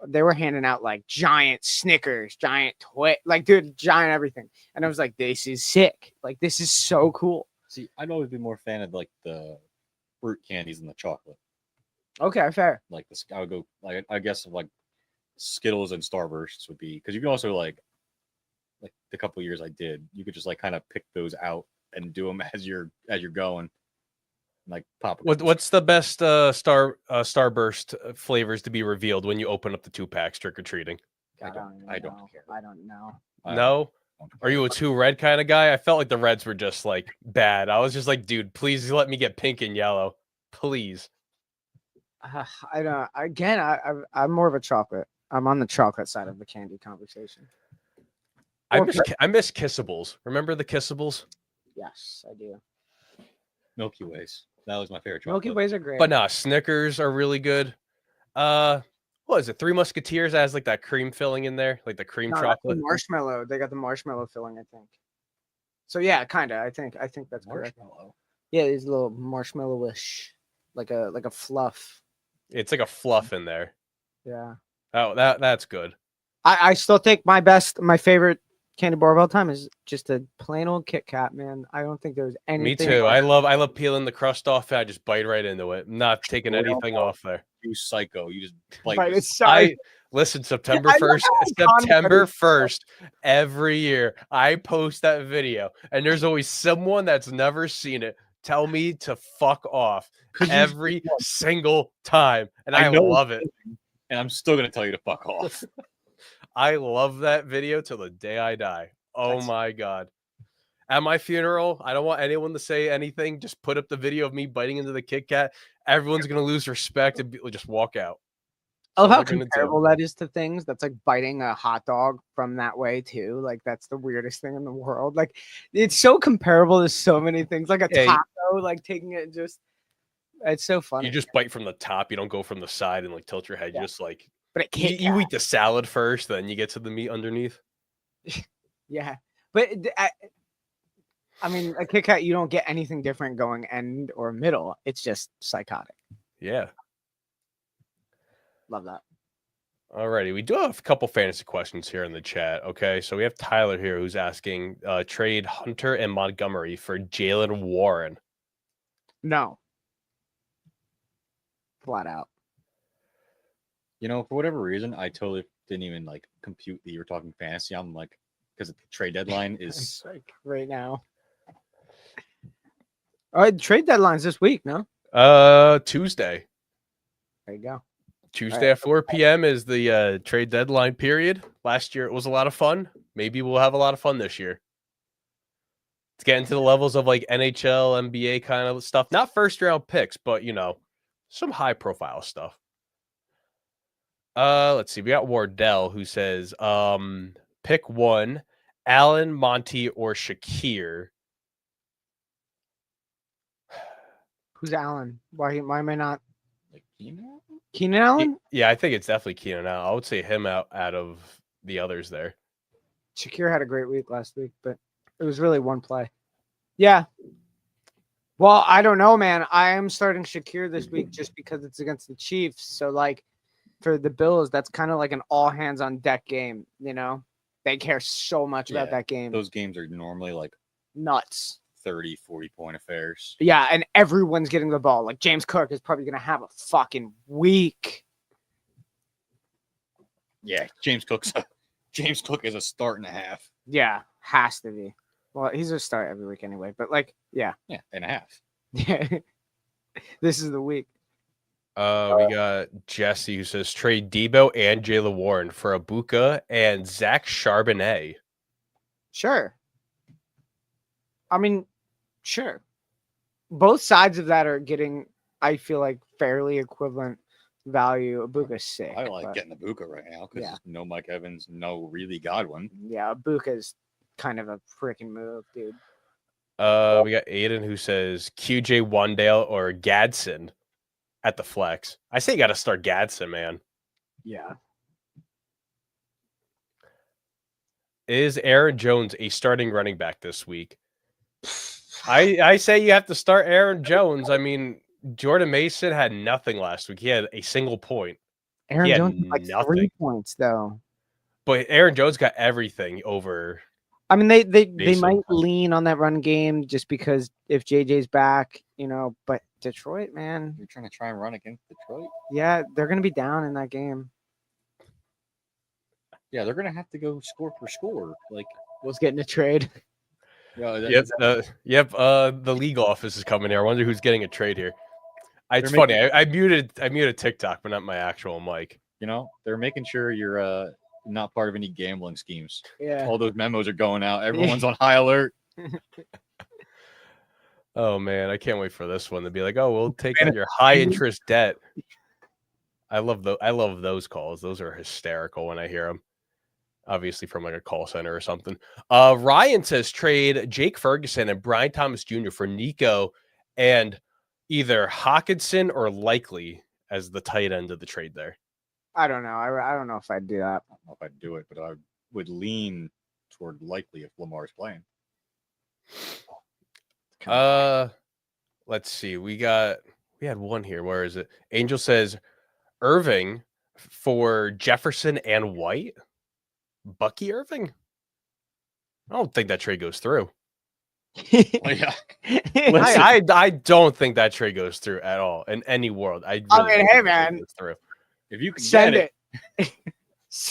They were handing out like giant Snickers, giant like dude, giant everything. And I was like, this is sick. Like this is so cool. See, I'd always be more fan of like the fruit candies and the chocolate. Okay, fair. Like this, I would go like I guess like Skittles and Starbursts would be because you can also like the couple of years I did, you could just like kind of pick those out and do them as you're going. Like pop. What's the best Starburst flavors to be revealed when you open up the 2-packs trick or treating? I don't care. I don't know. No? Are you a 2 red kind of guy? I felt like the reds were just like bad. I was just like, dude, please let me get pink and yellow. Please. I don't. Again, I'm more of a chocolate. I'm on the chocolate side of the candy conversation. I miss Kissables. Remember the Kissables? Yes, I do. Milky Ways. That was my favorite chocolate. Milky Ways are great. But no, Snickers are really good. What is it? 3 Musketeers has like that cream filling in there, like the cream chocolate. The marshmallow. They got the marshmallow filling, I think. So yeah, kind of. I think that's correct. Yeah, there's a little marshmallowish, like a fluff. It's like a fluff in there. Yeah. Oh, that's good. I still think my favorite candy bar of all time is just a plain old Kit Kat, man. I don't think there's anything. Me too. I love peeling the crust off. I just bite right into it. I'm not taking anything off there. You psycho. You just bite it. Listen, September 1st, every year I post that video, and there's always someone that's never seen it tell me to fuck off every single time, and I love it. And I'm still gonna tell you to fuck off. I love that video till the day I die. Oh my God. At my funeral, I don't want anyone to say anything. Just put up the video of me biting into the Kit Kat. Everyone's going to lose respect and just walk out. I love how comparable that is to things. That's like biting a hot dog from that way too. Like that's the weirdest thing in the world. Like it's so comparable to so many things. Like a taco, like taking it just, it's so funny. You just bite from the top. You don't go from the side and like tilt your head. You just like, but you eat the salad first, then you get to the meat underneath. Yeah. But I mean, a Kit Kat, you don't get anything different going end or middle. It's just psychotic. Yeah. Love that. Alrighty. We do have a couple fantasy questions here in the chat. Okay. So we have Tyler here who's asking trade Hunter and Montgomery for Jalen Warren. No. Flat out. You know, for whatever reason, I totally didn't even like compute that you were talking fantasy. I'm like, because the trade deadline is like right now. All right, trade deadline's this week, no? Tuesday. There you go. Tuesday at 4 p.m. is the trade deadline period. Last year it was a lot of fun. Maybe we'll have a lot of fun this year. It's getting to the levels of like NHL, NBA kind of stuff. Not first round picks, but you know, some high profile stuff. Let's see. We got Wardell who says, pick one, Allen, Monty, or Shakir. Who's Allen? Why am I not Like, you know, Keenan Allen? Yeah, I think it's definitely Keenan Allen. I would say him out of the others there. Shakir had a great week last week, but it was really one play. Yeah. Well, I don't know, man. I am starting Shakir this week just because it's against the Chiefs. So, like, for the Bills, that's kind of like an all hands on deck game. You know, they care so much about Yeah, that game. those games are normally like Nuts. 30, 40-point affairs. Yeah, and everyone's getting the ball. Like James Cook is probably gonna have a fucking week. Yeah, James Cook is a start and a half. Yeah, has to be. Well, he's a start every week anyway. But like, yeah, Yeah, and a half. yeah. This is the week. We got Jesse who says trade Debo and Jaylen Warren for Ibuka and Zach Charbonnet. Sure. I mean, sure. Both sides of that are getting, I feel like, fairly equivalent value. Ibuka's sick. I like but getting the Buka right now because Yeah. no Mike Evans, no really Godwin. Yeah, Ibuka's kind of a freaking move, dude. We got Aiden who says QJ Wandale or Gadsden at the flex. I say you got to start Gadsden, man. Yeah. Is Aaron Jones a starting running back this week? I say you have to start Aaron Jones. I mean, Jordan Mason had nothing last week. He had a single point. Aaron He had Jones had like 3 nothing. points, though. But Aaron Jones got everything over. I mean, they Mason. might lean on that run game just because if JJ's back, you know, but Detroit, man, You're trying to run against Detroit? yeah, they're going to be down in that game. Yeah, they're going to have to go score for score. Like, Was getting a trade. yeah, Yep. The league office is coming here. I wonder who's getting a trade here. It's They're funny. I muted TikTok, but not my actual mic. you know, they're making sure you're not part of any gambling schemes. Yeah. All those memos are going out. Everyone's on high alert. Oh man, I can't wait for this one to be like, oh, we'll take on your high interest debt. I love those calls. Those are hysterical when I hear them. Obviously from like a call center or something. Ryan says trade Jake Ferguson and Brian Thomas Jr. for Nico and either Hawkinson or Likely as the tight end of the trade there. I don't know. I don't know if I'd do that. I don't know if I'd do it, but I would lean toward likely if Lamar's playing. Let's see. We had one here. Where is it? Angel says Irving for Jefferson and White. Bucky Irving? I don't think that trade goes through. Well, yeah. I don't think that trade goes through at all in any world. I I really mean, don't hey, think that trade man. goes through. If you can Send get it. if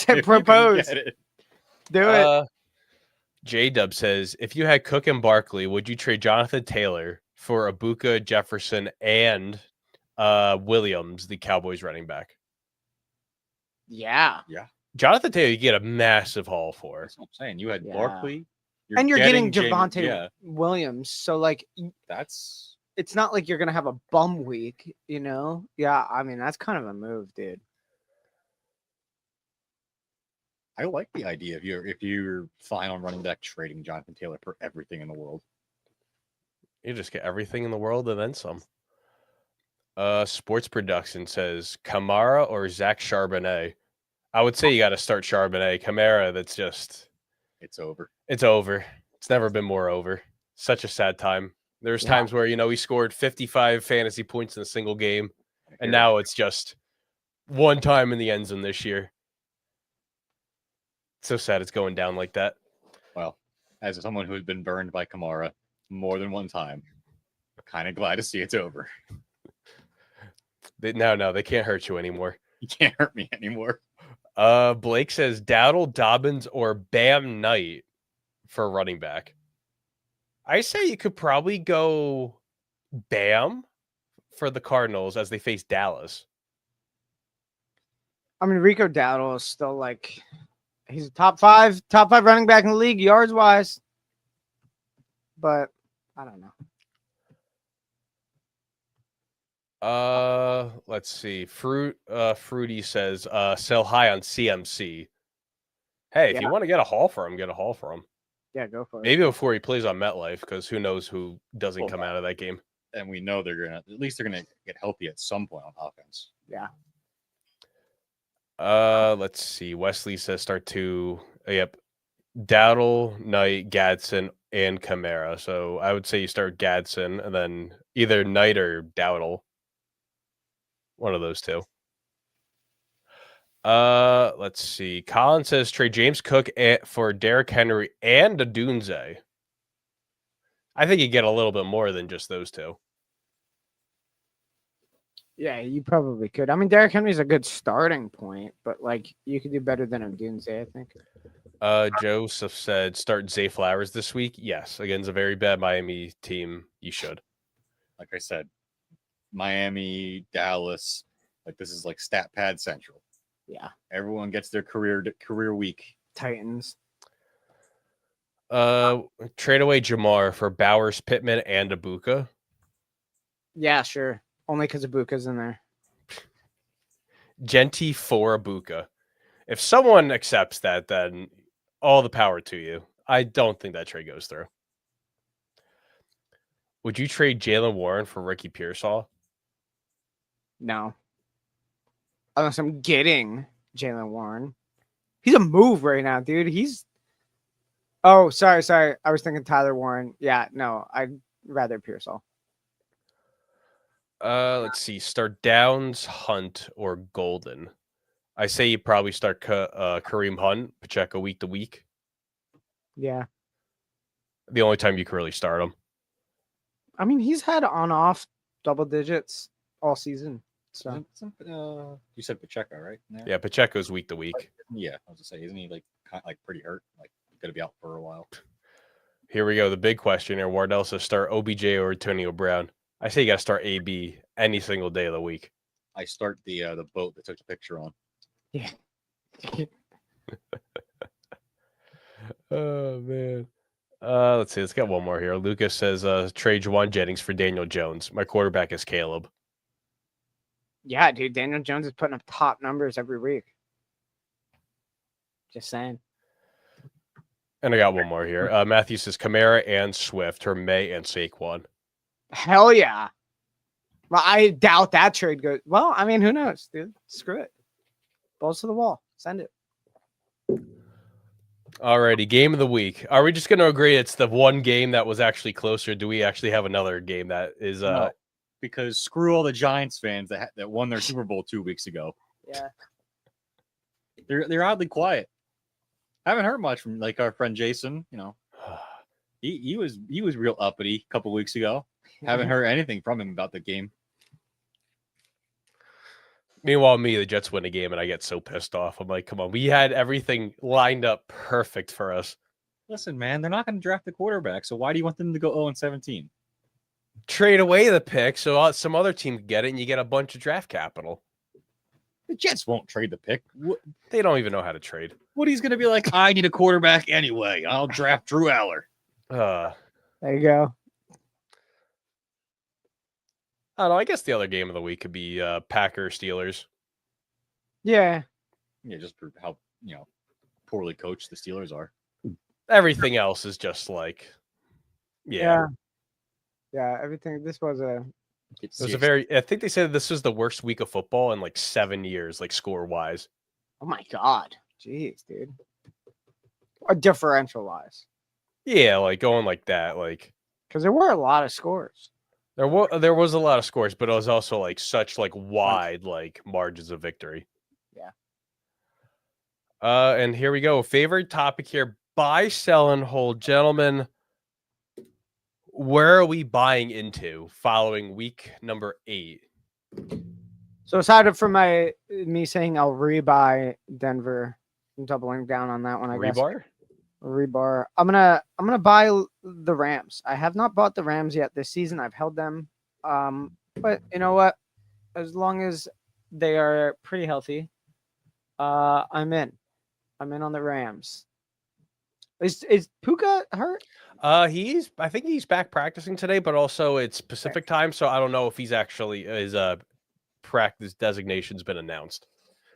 you can Propose. get it. Do it. J-Dub says, if you had Cook and Barkley, would you trade Jonathan Taylor for Ibuka, Jefferson, and Williams, the Cowboys running back? Yeah. Jonathan Taylor, you get a massive haul for. That's what I'm saying. You had Yeah. Barkley. And you're getting James- Javonte Yeah, Williams. So, like, that's it's not like you're going to have a bum week, you know? Yeah. I mean, that's kind of a move, dude. I like the idea if you're fine on running back trading Jonathan Taylor for everything in the world. You just get everything in the world and then some. Sports Production says Kamara or Zach Charbonnet. I would say you got to start Charbonnet. Kamara, that's just It's over. it's over. It's never been more over. Such a sad time. There's Yeah. times where he scored 55 fantasy points in a single game, and now it's just one time in the end zone this year. So sad it's going down like that. Well, as someone who's been burned by Kamara more than one time, kind of glad to see it's over. They can't hurt you anymore. You can't hurt me anymore. Blake says Dowdle, Dobbins, or Bam Knight for running back. I say you could probably go Bam for the Cardinals as they face Dallas. I mean, Rico Dowdle is still like, he's a top five running back in the league, yards wise. But I don't know. Let's see. Fruity says, sell high on CMC. Hey, if Yeah. you want to get a haul for him, get a haul for him. Yeah, go for it. Maybe before he plays on MetLife, because who knows who doesn't Well, come out of that game. And we know at least they're gonna get healthy at some point on offense. Yeah. Let's see. Wesley says start two. Yep. Dowdle, Knight, Gadsden, and Kamara. So I would say you start Gadsden and then either Knight or Dowdle. One of those two. Let's see. Colin says trade James Cook for Derrick Henry and Adunze. I think you get a little bit more than just those two. Yeah, you probably could. I mean, Derrick Henry's a good starting point, but like you could do better than Odunze, I think. Joseph said start Zay Flowers this week. Yes, against a very bad Miami team, you should. Like I said, Miami, Dallas, like this is like stat pad central. Yeah. Everyone gets their career week. Titans. Trade away Jamar for Bowers, Pittman, and Ibuka. Yeah, sure. Only because Ibuka's in there. Genty for Ibuka. If someone accepts that, then all the power to you. I don't think that trade goes through. Would you trade Jalen Warren for Ricky Pearsall? No. Unless I'm getting Jalen Warren. He's a move right now, dude. Oh, sorry. I was thinking Tyler Warren. Yeah, no, I'd rather Pearsall. Let's see. Start Downs, Hunt, or Golden. I say you probably start Kareem Hunt, Pacheco week to week. Yeah. The only time you can really start him. I mean, he's had on-off double digits all season. So You said Pacheco, right? Yeah, Pacheco's week to week. Yeah, I was gonna say, isn't he like pretty hurt? Like gonna be out for a while. Here we go. The big question here. Wardell says start OBJ or Antonio Brown. I say you got to start AB any single day of the week. I start the boat that took the picture on. yeah. Oh man. Let's see. Let's get one more here. Lucas says trade Juwan Jennings for Daniel Jones. My quarterback is Caleb. Yeah, dude. Daniel Jones is putting up top numbers every week. Just saying. And I got one more here. Matthew says Kamara and Swift, or May and Saquon. Hell yeah. Well, I doubt that trade goes. Well, I mean, who knows, dude? Screw it. Balls to the wall. Send it. Alrighty, game of the week. Are we just going to agree it's the one game that was actually closer? Do we actually have another game that is? No, because screw all the Giants fans that won their Super Bowl 2 weeks ago. Yeah. They're oddly quiet. I haven't heard much from like our friend Jason. You know, he was real uppity a couple weeks ago. Haven't heard anything from him about the game. Meanwhile, the Jets win a game, and I get so pissed off. I'm like, come on, we had everything lined up perfect for us. Listen, man, they're not going to draft the quarterback, so why do you want them to go 0-17? Trade away the pick so some other team can get it, and you get a bunch of draft capital. The Jets won't trade the pick. They don't even know how to trade. Woody's going to be like, I need a quarterback anyway. I'll draft Drew Aller. There you go. I don't know. I guess the other game of the week could be Packers Steelers. Yeah. Yeah, just for how poorly coached the Steelers are. Everything else is just like, Yeah. Everything. This was a. It was a very. I think they said this was the worst week of football in like 7 years, like score wise. Oh my god. Jeez, dude. Or differential wise. Yeah, like going like that, like because there were a lot of scores. There was a lot of scores, but it was also like such like wide like margins of victory. Yeah. And here we go. Favorite topic here: buy, sell, and hold, gentlemen. Where are we buying into following week number 8? So aside from me saying I'll rebuy Denver, I'm doubling down on that one. I guess. Rebar. I'm gonna buy the Rams. I have not bought the Rams yet this season. I've held them. But you know what? As long as they are pretty healthy, I'm in. I'm in on the Rams. Is Puka hurt? I think he's back practicing today, but also it's Pacific time, so I don't know if he's actually his practice designation's been announced.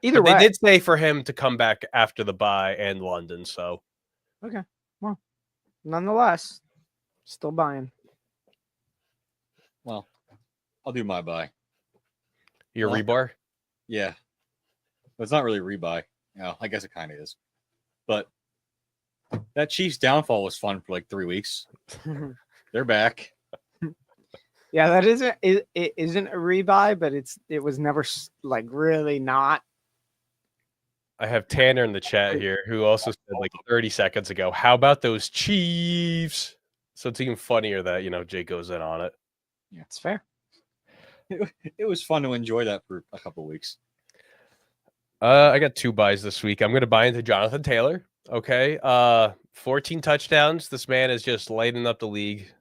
Either But way. they did say for him to come back after the bye and London, so Okay. Well, nonetheless, still buying. Well, I'll do my buy. your Well, rebar. Yeah. But it's not really a rebuy. I guess it kind of is. But that Chiefs downfall was fun for like 3 weeks. They're back. Yeah, that isn't it isn't a rebuy, but it was never like really not. I have Tanner in the chat here who also said like 30 seconds ago, how about those Chiefs? So it's even funnier that, Jake goes in on it. Yeah, It's fair. It was fun to enjoy that for a couple weeks. I got 2 buys this week. I'm going to buy into Jonathan Taylor. Okay. 14 touchdowns. This man is just lighting up the league.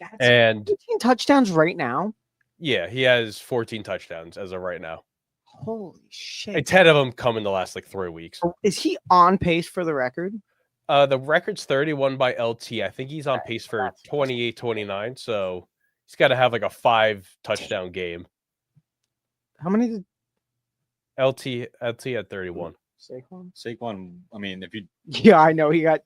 That's And 15 touchdowns right now. yeah, he has 14 touchdowns as of right now. Holy shit. And 10 of them come in the last like 3 weeks. Is he on pace for the record? The record's 31 by LT. I think he's on pace for 28-29. So he's got to have like a 5 touchdown game. How many did LT at 31. Saquon? I mean, if you Yeah, I know he had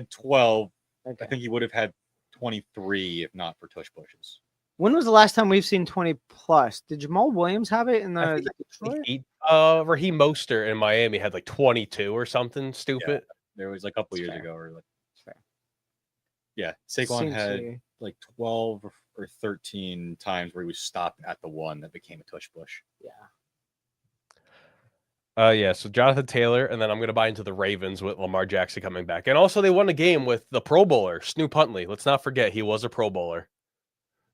12, okay. I think he would have had 23 if not for tush pushes. When was the last time we've seen 20 plus? Did Jamal Williams have it in I the think Detroit? Raheem Mostert in Miami had like 22 or something stupid. There was a couple That's years fair. ago, or like, fair. Yeah, Saquon Seems had to- like 12 or 13 times where he was stopped at the one that became a tush push. Yeah. Yeah, so Jonathan Taylor, and then I'm going to buy into the Ravens with Lamar Jackson coming back. And also they won a game with the Pro Bowler, Snoop Huntley. Let's not forget he was a Pro Bowler.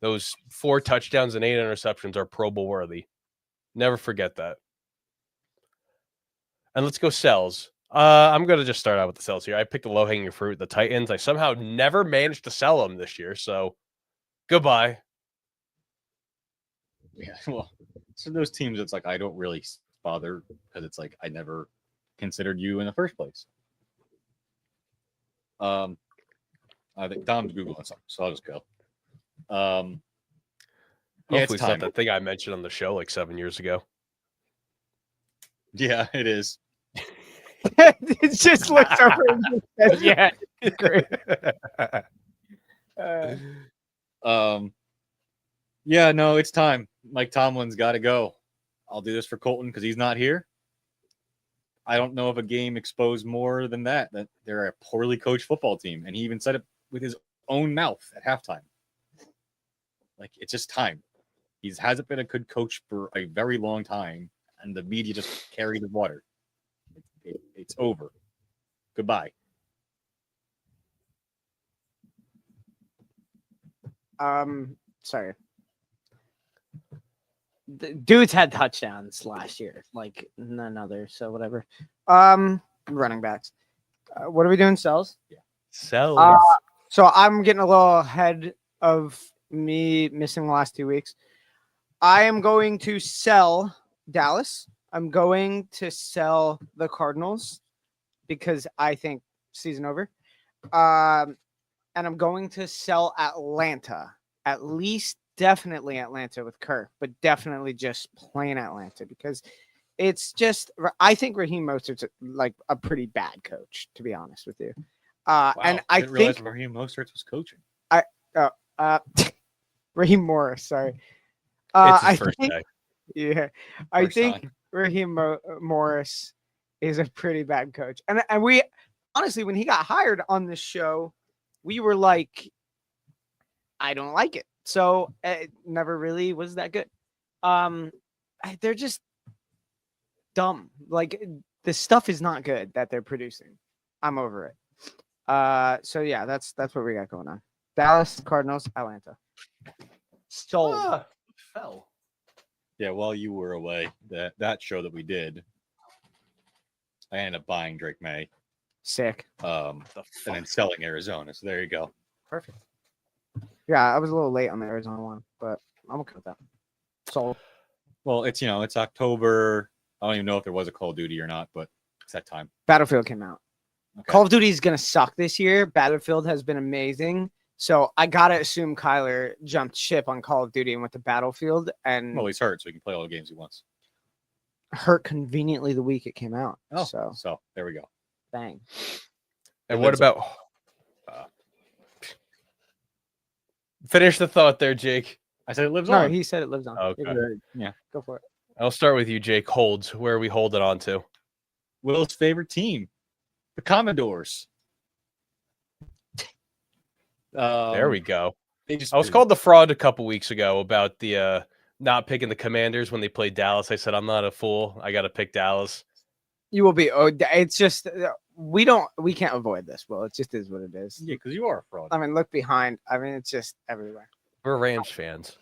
Those 4 touchdowns and 8 interceptions are Pro Bowl worthy. Never forget that. And let's go sells. I'm going to just start out with the sells here. I picked the low-hanging fruit, the Titans. I somehow never managed to sell them this year, so goodbye. Yeah, well, so those teams, it's like I don't really bother because it's like I never considered you in the first place. I think Dom's googling something, so I'll just go. Yeah, Hopefully it's it's not time. that thing I mentioned on the show like 7 years ago. Yeah, it is. It just looks over and just says, yeah. Great. Yeah, no, it's time. Mike Tomlin's got to go. I'll do this for Colton because he's not here. I don't know if a game exposed more than that they're a poorly coached football team, and he even said it with his own mouth at halftime. Like, it's just time. He hasn't been a good coach for a very long time, and the media just carried the water. It's over. Goodbye. Sorry. The dudes had touchdowns last year, like none other. So whatever. Running backs. What are we doing? Sells. Sells. So I'm getting a little ahead of me missing the last 2 weeks. I am going to sell Dallas. I'm going to sell the Cardinals because I think season over. And I'm going to sell Atlanta. At least definitely Atlanta with Kirk, but definitely just plain Atlanta because it's just, I think Raheem Mostert's like a pretty bad coach, to be honest with you. And I didn't realize think Raheem Mostert was coaching. Raheem Morris, sorry. It's his I first think, day. yeah, I First think time. Raheem Morris is a pretty bad coach. And we honestly, when he got hired on this show, we were like, I don't like it. So it never really was that good. They're just dumb. Like the stuff is not good that they're producing. I'm over it. So yeah, that's what we got going on. Dallas, Cardinals, Atlanta. Sold. Fell. Yeah, while you were away, that show that we did, I ended up buying Drake May, Sick. and then selling Arizona. So there you go. Perfect. Yeah, I was a little late on the Arizona one, but I'm okay with that. Sold. Well, it's October. I don't even know if there was a Call of Duty or not, but it's that time. Battlefield came out. Okay. Call of Duty is gonna suck this year. Battlefield has been amazing, so I gotta assume Kyler jumped ship on Call of Duty and went to Battlefield and Well, he's hurt, so he can play all the games he wants. hurt conveniently the week it came out. Oh, So so there we go. bang. And It what lives on. about finish the thought there, Jake? I said it lives No, on. he said it lives on. Okay. You're good. Yeah. Go for it. I'll start with you, Jake. Holds. Where are we holding on to? Will's favorite team, the Commodores. There we go. They just I was called the fraud a couple weeks ago about the not picking the Commanders when they played Dallas. I said I'm not a fool. I got to pick Dallas. You will be. Oh, it's just we can't avoid this. Well, it just is what it is. Yeah, because you are a fraud. I mean, look behind. I mean, it's just everywhere. We're Rams fans.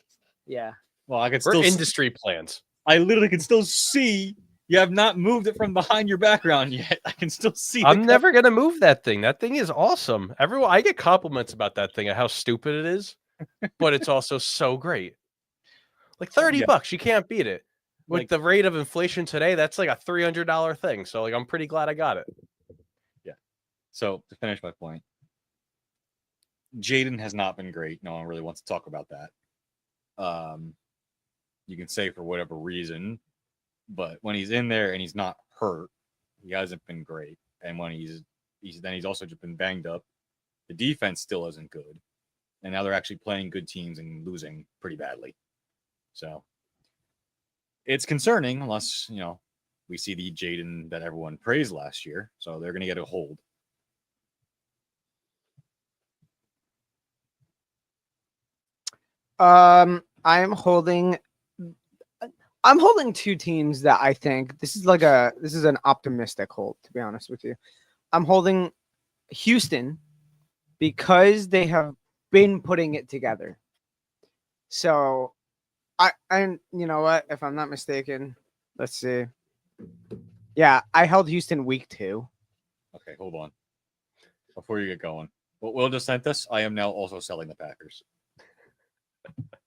Yeah. Well, I can We're still. industry plans. I literally can still see. You have not moved it from behind your background yet. I can still see. I'm never gonna move that thing. That thing is awesome. Everyone, I get compliments about that thing, of how stupid it is, but it's also so great. Like $30, you can't beat it. With Like- the rate of inflation today, that's like a $300 thing. So like, I'm pretty glad I got it. So to finish my point, Jaden has not been great. No one really wants to talk about that. You can say for whatever reason, but when he's in there and he's not hurt, he hasn't been great. And when he's also just been banged up. The defense still isn't good, and now they're actually playing good teams and losing pretty badly. So it's concerning, unless we see the Jaden that everyone praised last year. So they're going to get a hold. I'm holding two teams that I think this is an optimistic hold, to be honest with you. I'm holding Houston because they have been putting it together. So and you know what, if I'm not mistaken, let's see. Yeah, I held Houston week 2. Okay, hold on. Before you get going, what Will just sent us, I am now also selling the Packers.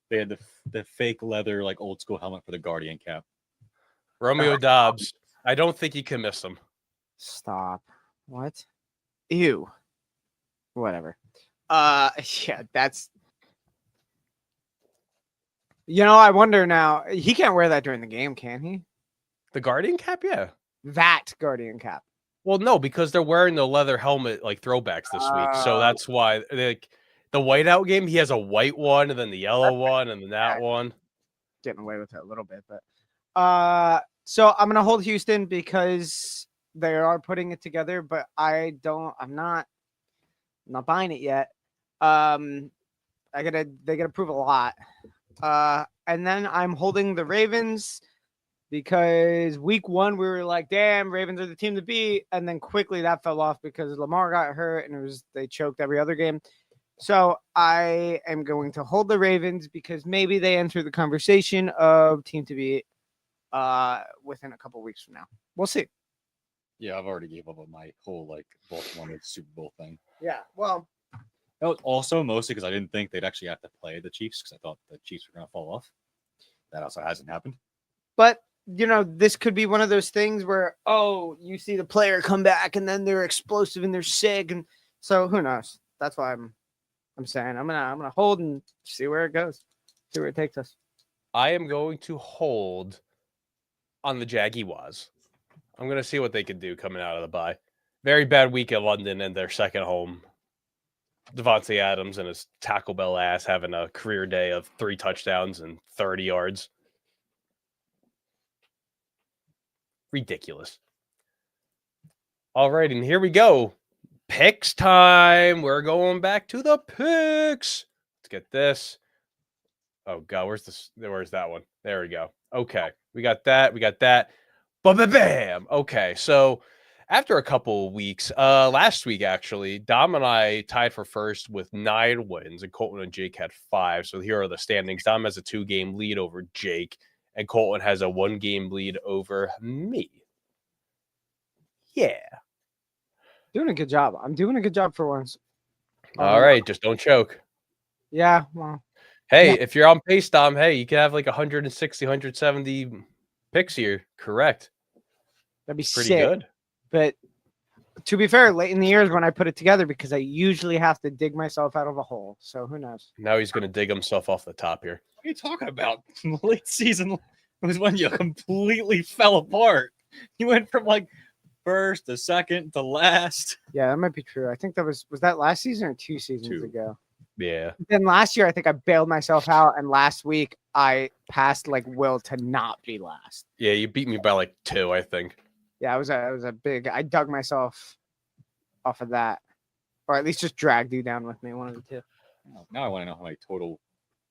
They had the fake leather, like old school helmet for the Guardian cap. Romeo Dobbs. I don't think you can miss him. Stop. What? Ew. Whatever. Yeah, that's. I wonder now. He can't wear that during the game, can he? The Guardian cap, yeah. That Guardian cap. Well, no, because they're wearing the leather helmet like throwbacks this week, so that's why. Like the whiteout game, he has a white one, and then the yellow one, and then that one. Getting away with it a little bit, but so I'm gonna hold Houston because they are putting it together, but I'm not buying it yet. They gotta prove a lot. And then I'm holding the Ravens because week 1 we were like, damn, Ravens are the team to beat, and then quickly that fell off because Lamar got hurt and they choked every other game. So I am going to hold the Ravens because maybe they enter the conversation of team to beat within a couple weeks from now. We'll see. Yeah, I've already gave up on my whole Baltimore made the Super Bowl thing. Yeah, well, That was also mostly because I didn't think they'd actually have to play the Chiefs because I thought the Chiefs were going to fall off. That also hasn't happened. but this could be one of those things where, you see the player come back and then they're explosive and they're sick, and so who knows? That's why I'm saying I'm gonna hold and see where it goes, see where it takes us. I am going to hold on the Jaguars. I'm going to see what they can do coming out of the bye. Very bad week at London and their second home. Devontae Adams and his Taco Bell ass having a career day of 3 touchdowns and 30 yards. Ridiculous. All right, and here we go. Picks time. We're going back to the picks. Let's get this. Oh, God, where's that one? There we go. Okay, we got that. Bam. Okay, so after a couple of weeks, last week actually, Dom and I tied for first with 9 wins, and Colton and Jake had 5. So here are the standings. Dom has a 2-game lead over Jake, and Colton has a 1-game lead over me. Yeah. Doing a good job. I'm doing a good job for once. All right, just don't choke. Yeah, well, Hey, Yeah. if you're on pace, Dom, hey, you can have like 160, 170 picks here. Correct. that'd be Pretty sick. good. But To be fair, late in the year is when I put it together because I usually have to dig myself out of a hole. So who knows? Now he's going to dig himself off the top here. What are you talking about? Late season was when you completely fell apart. You went from like first to second to last. Yeah, that might be true. I think that was that last season or 2 seasons Two. ago. Yeah. Then last year, I think I bailed myself out, and last week I passed like Will to not be last. Yeah, you beat me by like 2, I think. Yeah, it was a big. I dug myself off of that, or at least just dragged you down with me. One of the two. Now I want to know how many total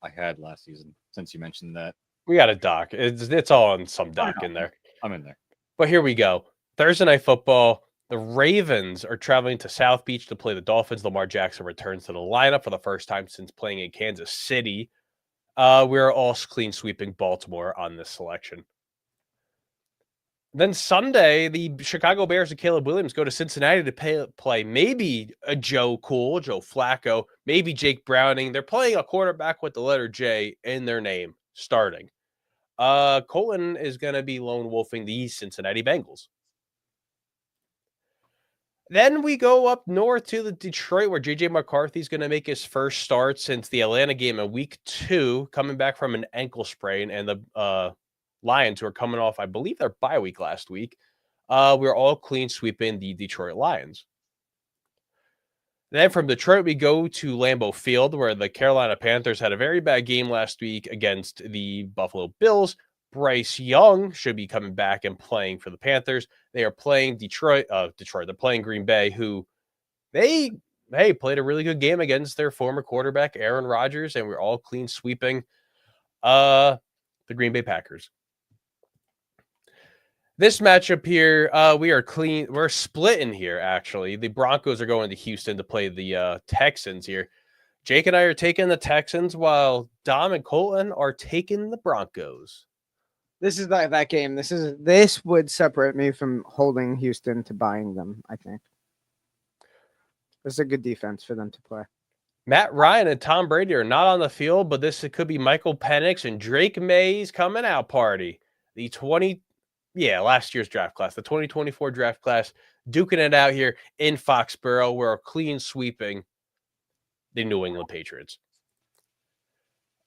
I had last season since you mentioned that. We got a doc. It's all on some doc in there. I'm in there. But here we go. Thursday night football. The Ravens are traveling to South Beach to play the Dolphins. Lamar Jackson returns to the lineup for the first time since playing in Kansas City. We're all clean sweeping Baltimore on this selection. Then Sunday, the Chicago Bears and Caleb Williams go to Cincinnati to play maybe a Joe Flacco, maybe Jake Browning. They're playing a quarterback with the letter J in their name, starting. Colton is going to be lone wolfing the Cincinnati Bengals. Then we go up north to the Detroit, where J.J. McCarthy is going to make his first start since the Atlanta game in week 2, coming back from an ankle sprain, and the Lions, who are coming off, I believe, their bye week last week. We're all clean sweeping the Detroit Lions. Then from Detroit, we go to Lambeau Field, where the Carolina Panthers had a very bad game last week against the Buffalo Bills. Bryce Young should be coming back and playing for the Panthers. They are playing Detroit. They're playing Green Bay, who they played a really good game against their former quarterback, Aaron Rodgers, and we're all clean sweeping the Green Bay Packers. This matchup here, we are clean. We're splitting here, actually. The Broncos are going to Houston to play the Texans here. Jake and I are taking the Texans, while Dom and Colton are taking the Broncos. This is that game. This would separate me from holding Houston to buying them, I think. This is a good defense for them to play. Matt Ryan and Tom Brady are not on the field, but this could be Michael Penix and Drake May's coming out party. Last year's draft class, the 2024 draft class, duking it out here in Foxborough. We're clean sweeping the New England Patriots.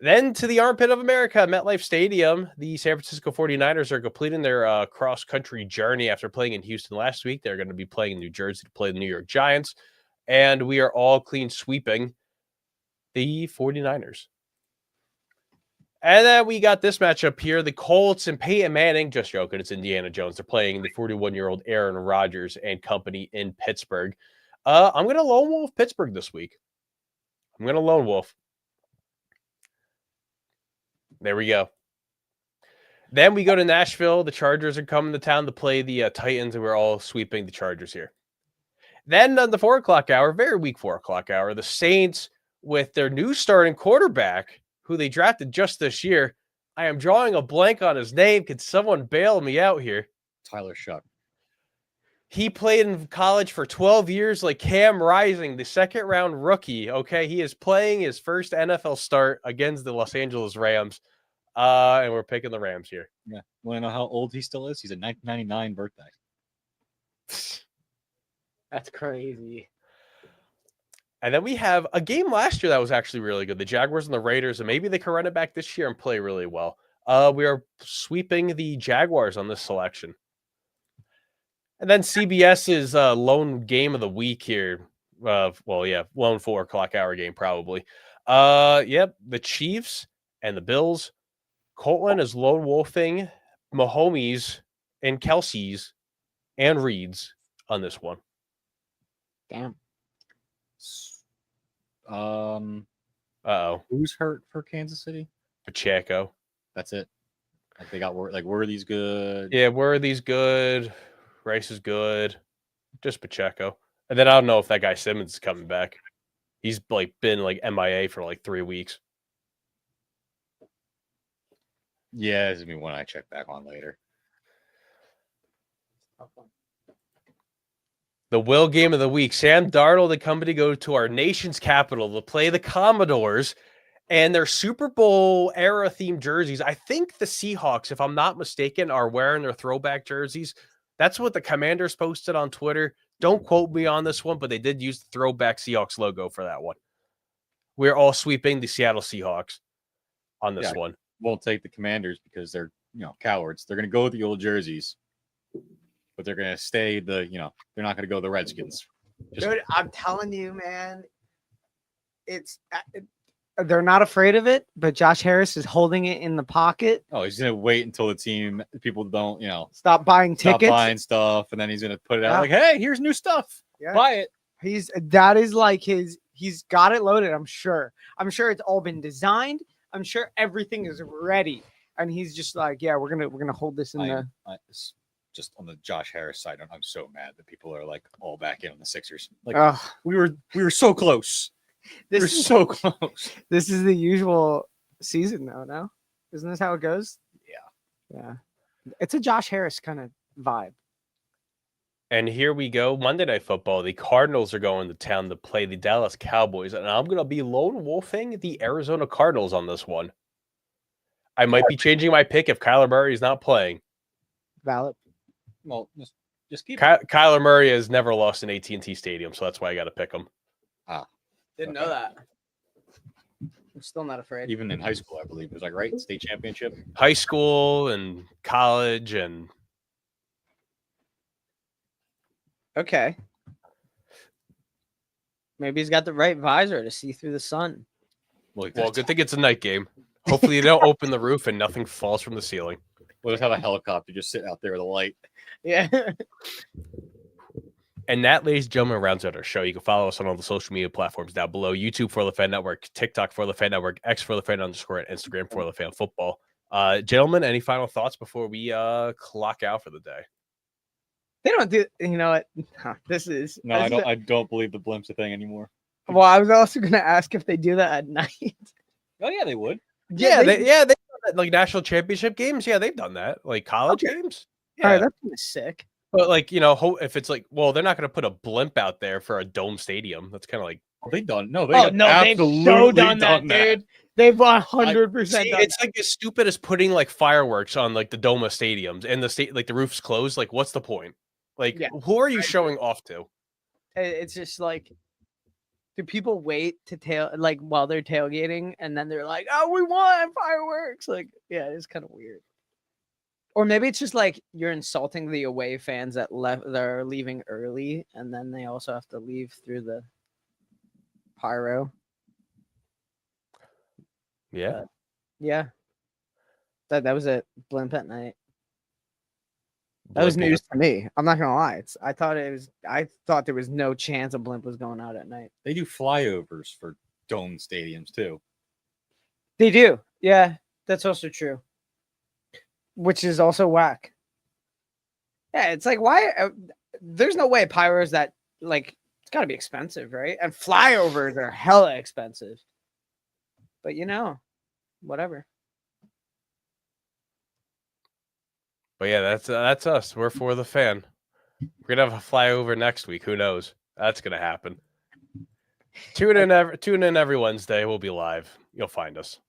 Then to the armpit of America, MetLife Stadium, the San Francisco 49ers are completing their cross-country journey after playing in Houston last week. They're going to be playing in New Jersey to play the New York Giants, and we are all clean sweeping the 49ers. And then we got this matchup here, the Colts and Peyton Manning. Just joking, it's Indiana Jones. They're playing the 41-year-old Aaron Rodgers and company in Pittsburgh. I'm going to lone wolf Pittsburgh this week. I'm going to lone wolf. There we go. Then we go to Nashville. The Chargers are coming to town to play the Titans, and we're all sweeping the Chargers here. Then on the 4 o'clock hour, very weak 4 o'clock hour, the Saints with their new starting quarterback, who they drafted just this year. I am drawing a blank on his name. Could someone bail me out here? Tyler Shuck. He played in college for 12 years like Cam Rising, the second-round rookie. Okay, he is playing his first NFL start against the Los Angeles Rams, and we're picking the Rams here. Yeah. Want to know how old he still is? He's a 1999 birthday. That's crazy. And then we have a game last year that was actually really good. The Jaguars and the Raiders, and maybe they can run it back this year and play really well. We are sweeping the Jaguars on this selection. And then CBS's lone game of the week here. Lone 4 o'clock hour game probably. The Chiefs and the Bills. Colton is lone wolfing Mahomes and Kelsey's and Reed's on this one. Damn. Who's hurt for Kansas City? Pacheco. That's it. Like they got Worthy's good. Yeah, Worthy's good. Rice is good. Just Pacheco. And then I don't know if that guy Simmons is coming back. He's been MIA for 3 weeks. Yeah, this is one I check back on later. The Will game of the week. Sam Darnold and company go to our nation's capital to play the Commodores, and their Super Bowl era themed jerseys. I think the Seahawks, if I'm not mistaken, are wearing their throwback jerseys. That's what the Commanders posted on Twitter. Don't quote me on this one, but they did use the throwback Seahawks logo for that one. We're all sweeping the Seattle Seahawks on this one. Won't take the Commanders because they're cowards. They're going to go with the old jerseys, but they're going to stay they're not going to go the Redskins. Dude, I'm telling you, man, they're not afraid of it, but Josh Harris is holding it in the pocket. Oh, he's going to wait until people don't, Stop buying tickets. stop buying stuff, and then he's going to put it out Yeah. like, hey, here's new stuff. Yeah. Buy it. That is like he's got it loaded. I'm sure it's all been designed. I'm sure everything is ready. And he's just like, yeah, we're gonna hold this in Just on the Josh Harris side, I'm so mad that people are like all back in on the Sixers. Like we were so close. We were so close. This is the usual season though, no? Isn't this how it goes? Yeah. It's a Josh Harris kind of vibe. And here we go. Monday Night Football. The Cardinals are going to town to play the Dallas Cowboys. And I'm going to be lone wolfing the Arizona Cardinals on this one. I might be changing my pick if Kyler Murray is not playing. Valid. Well, just keep Kyler Murray has never lost in AT&T Stadium, so that's why I got to pick him. Didn't know that. I'm still not afraid. even in high school, I believe. It was like, right? State championship. High school and college and Okay. Maybe he's got the right visor to see through the sun. Well, good thing it's a night game. Hopefully you don't open the roof and nothing falls from the ceiling. We'll just have a helicopter just sit out there with a light. Yeah. And that, ladies and gentlemen, rounds out our show. You can follow us on all the social media platforms down below. YouTube for the Fan Network, TikTok for the Fan Network, X for the Fan _ and Instagram for the Fan Football. Gentlemen, any final thoughts before we clock out for the day? They don't do. You know what? This is No, I don't believe the blimp's a thing anymore. Well, I was also going to ask if they do that at night. Oh yeah, they would. Yeah, they've done that, like national championship games. Yeah, they've done that. Like college games. Yeah, All right, that's kind of sick. but like if it's like, well, they're not going to put a blimp out there for a dome stadium. That's kind of like They've done no. They've so done that, dude. They've 100% see, done it's like as stupid as putting like fireworks on like the dome of stadiums and the state like the roof's closed. Like, what's the point? Like, Yeah. who are you showing off to? It's just like, do people wait to while they're tailgating and then they're like, oh, we want fireworks? Like, yeah, it's kind of weird. Or maybe it's just like you're insulting the away fans that are leaving early and then they also have to leave through the pyro. Yeah. Yeah. That was a blimp at night. That was news to me. I'm not gonna lie. I thought there was no chance a blimp was going out at night. They do flyovers for dome stadiums too. They do. Yeah, that's also true. Which is also whack. Yeah, it's like why? There's no way pyros that like it's got to be expensive, right? And flyovers are hella expensive. But whatever. But yeah, that's us. We're for the Fan. We're gonna have a flyover next week. Who knows? That's gonna happen. Tune in every Wednesday. We'll be live. You'll find us.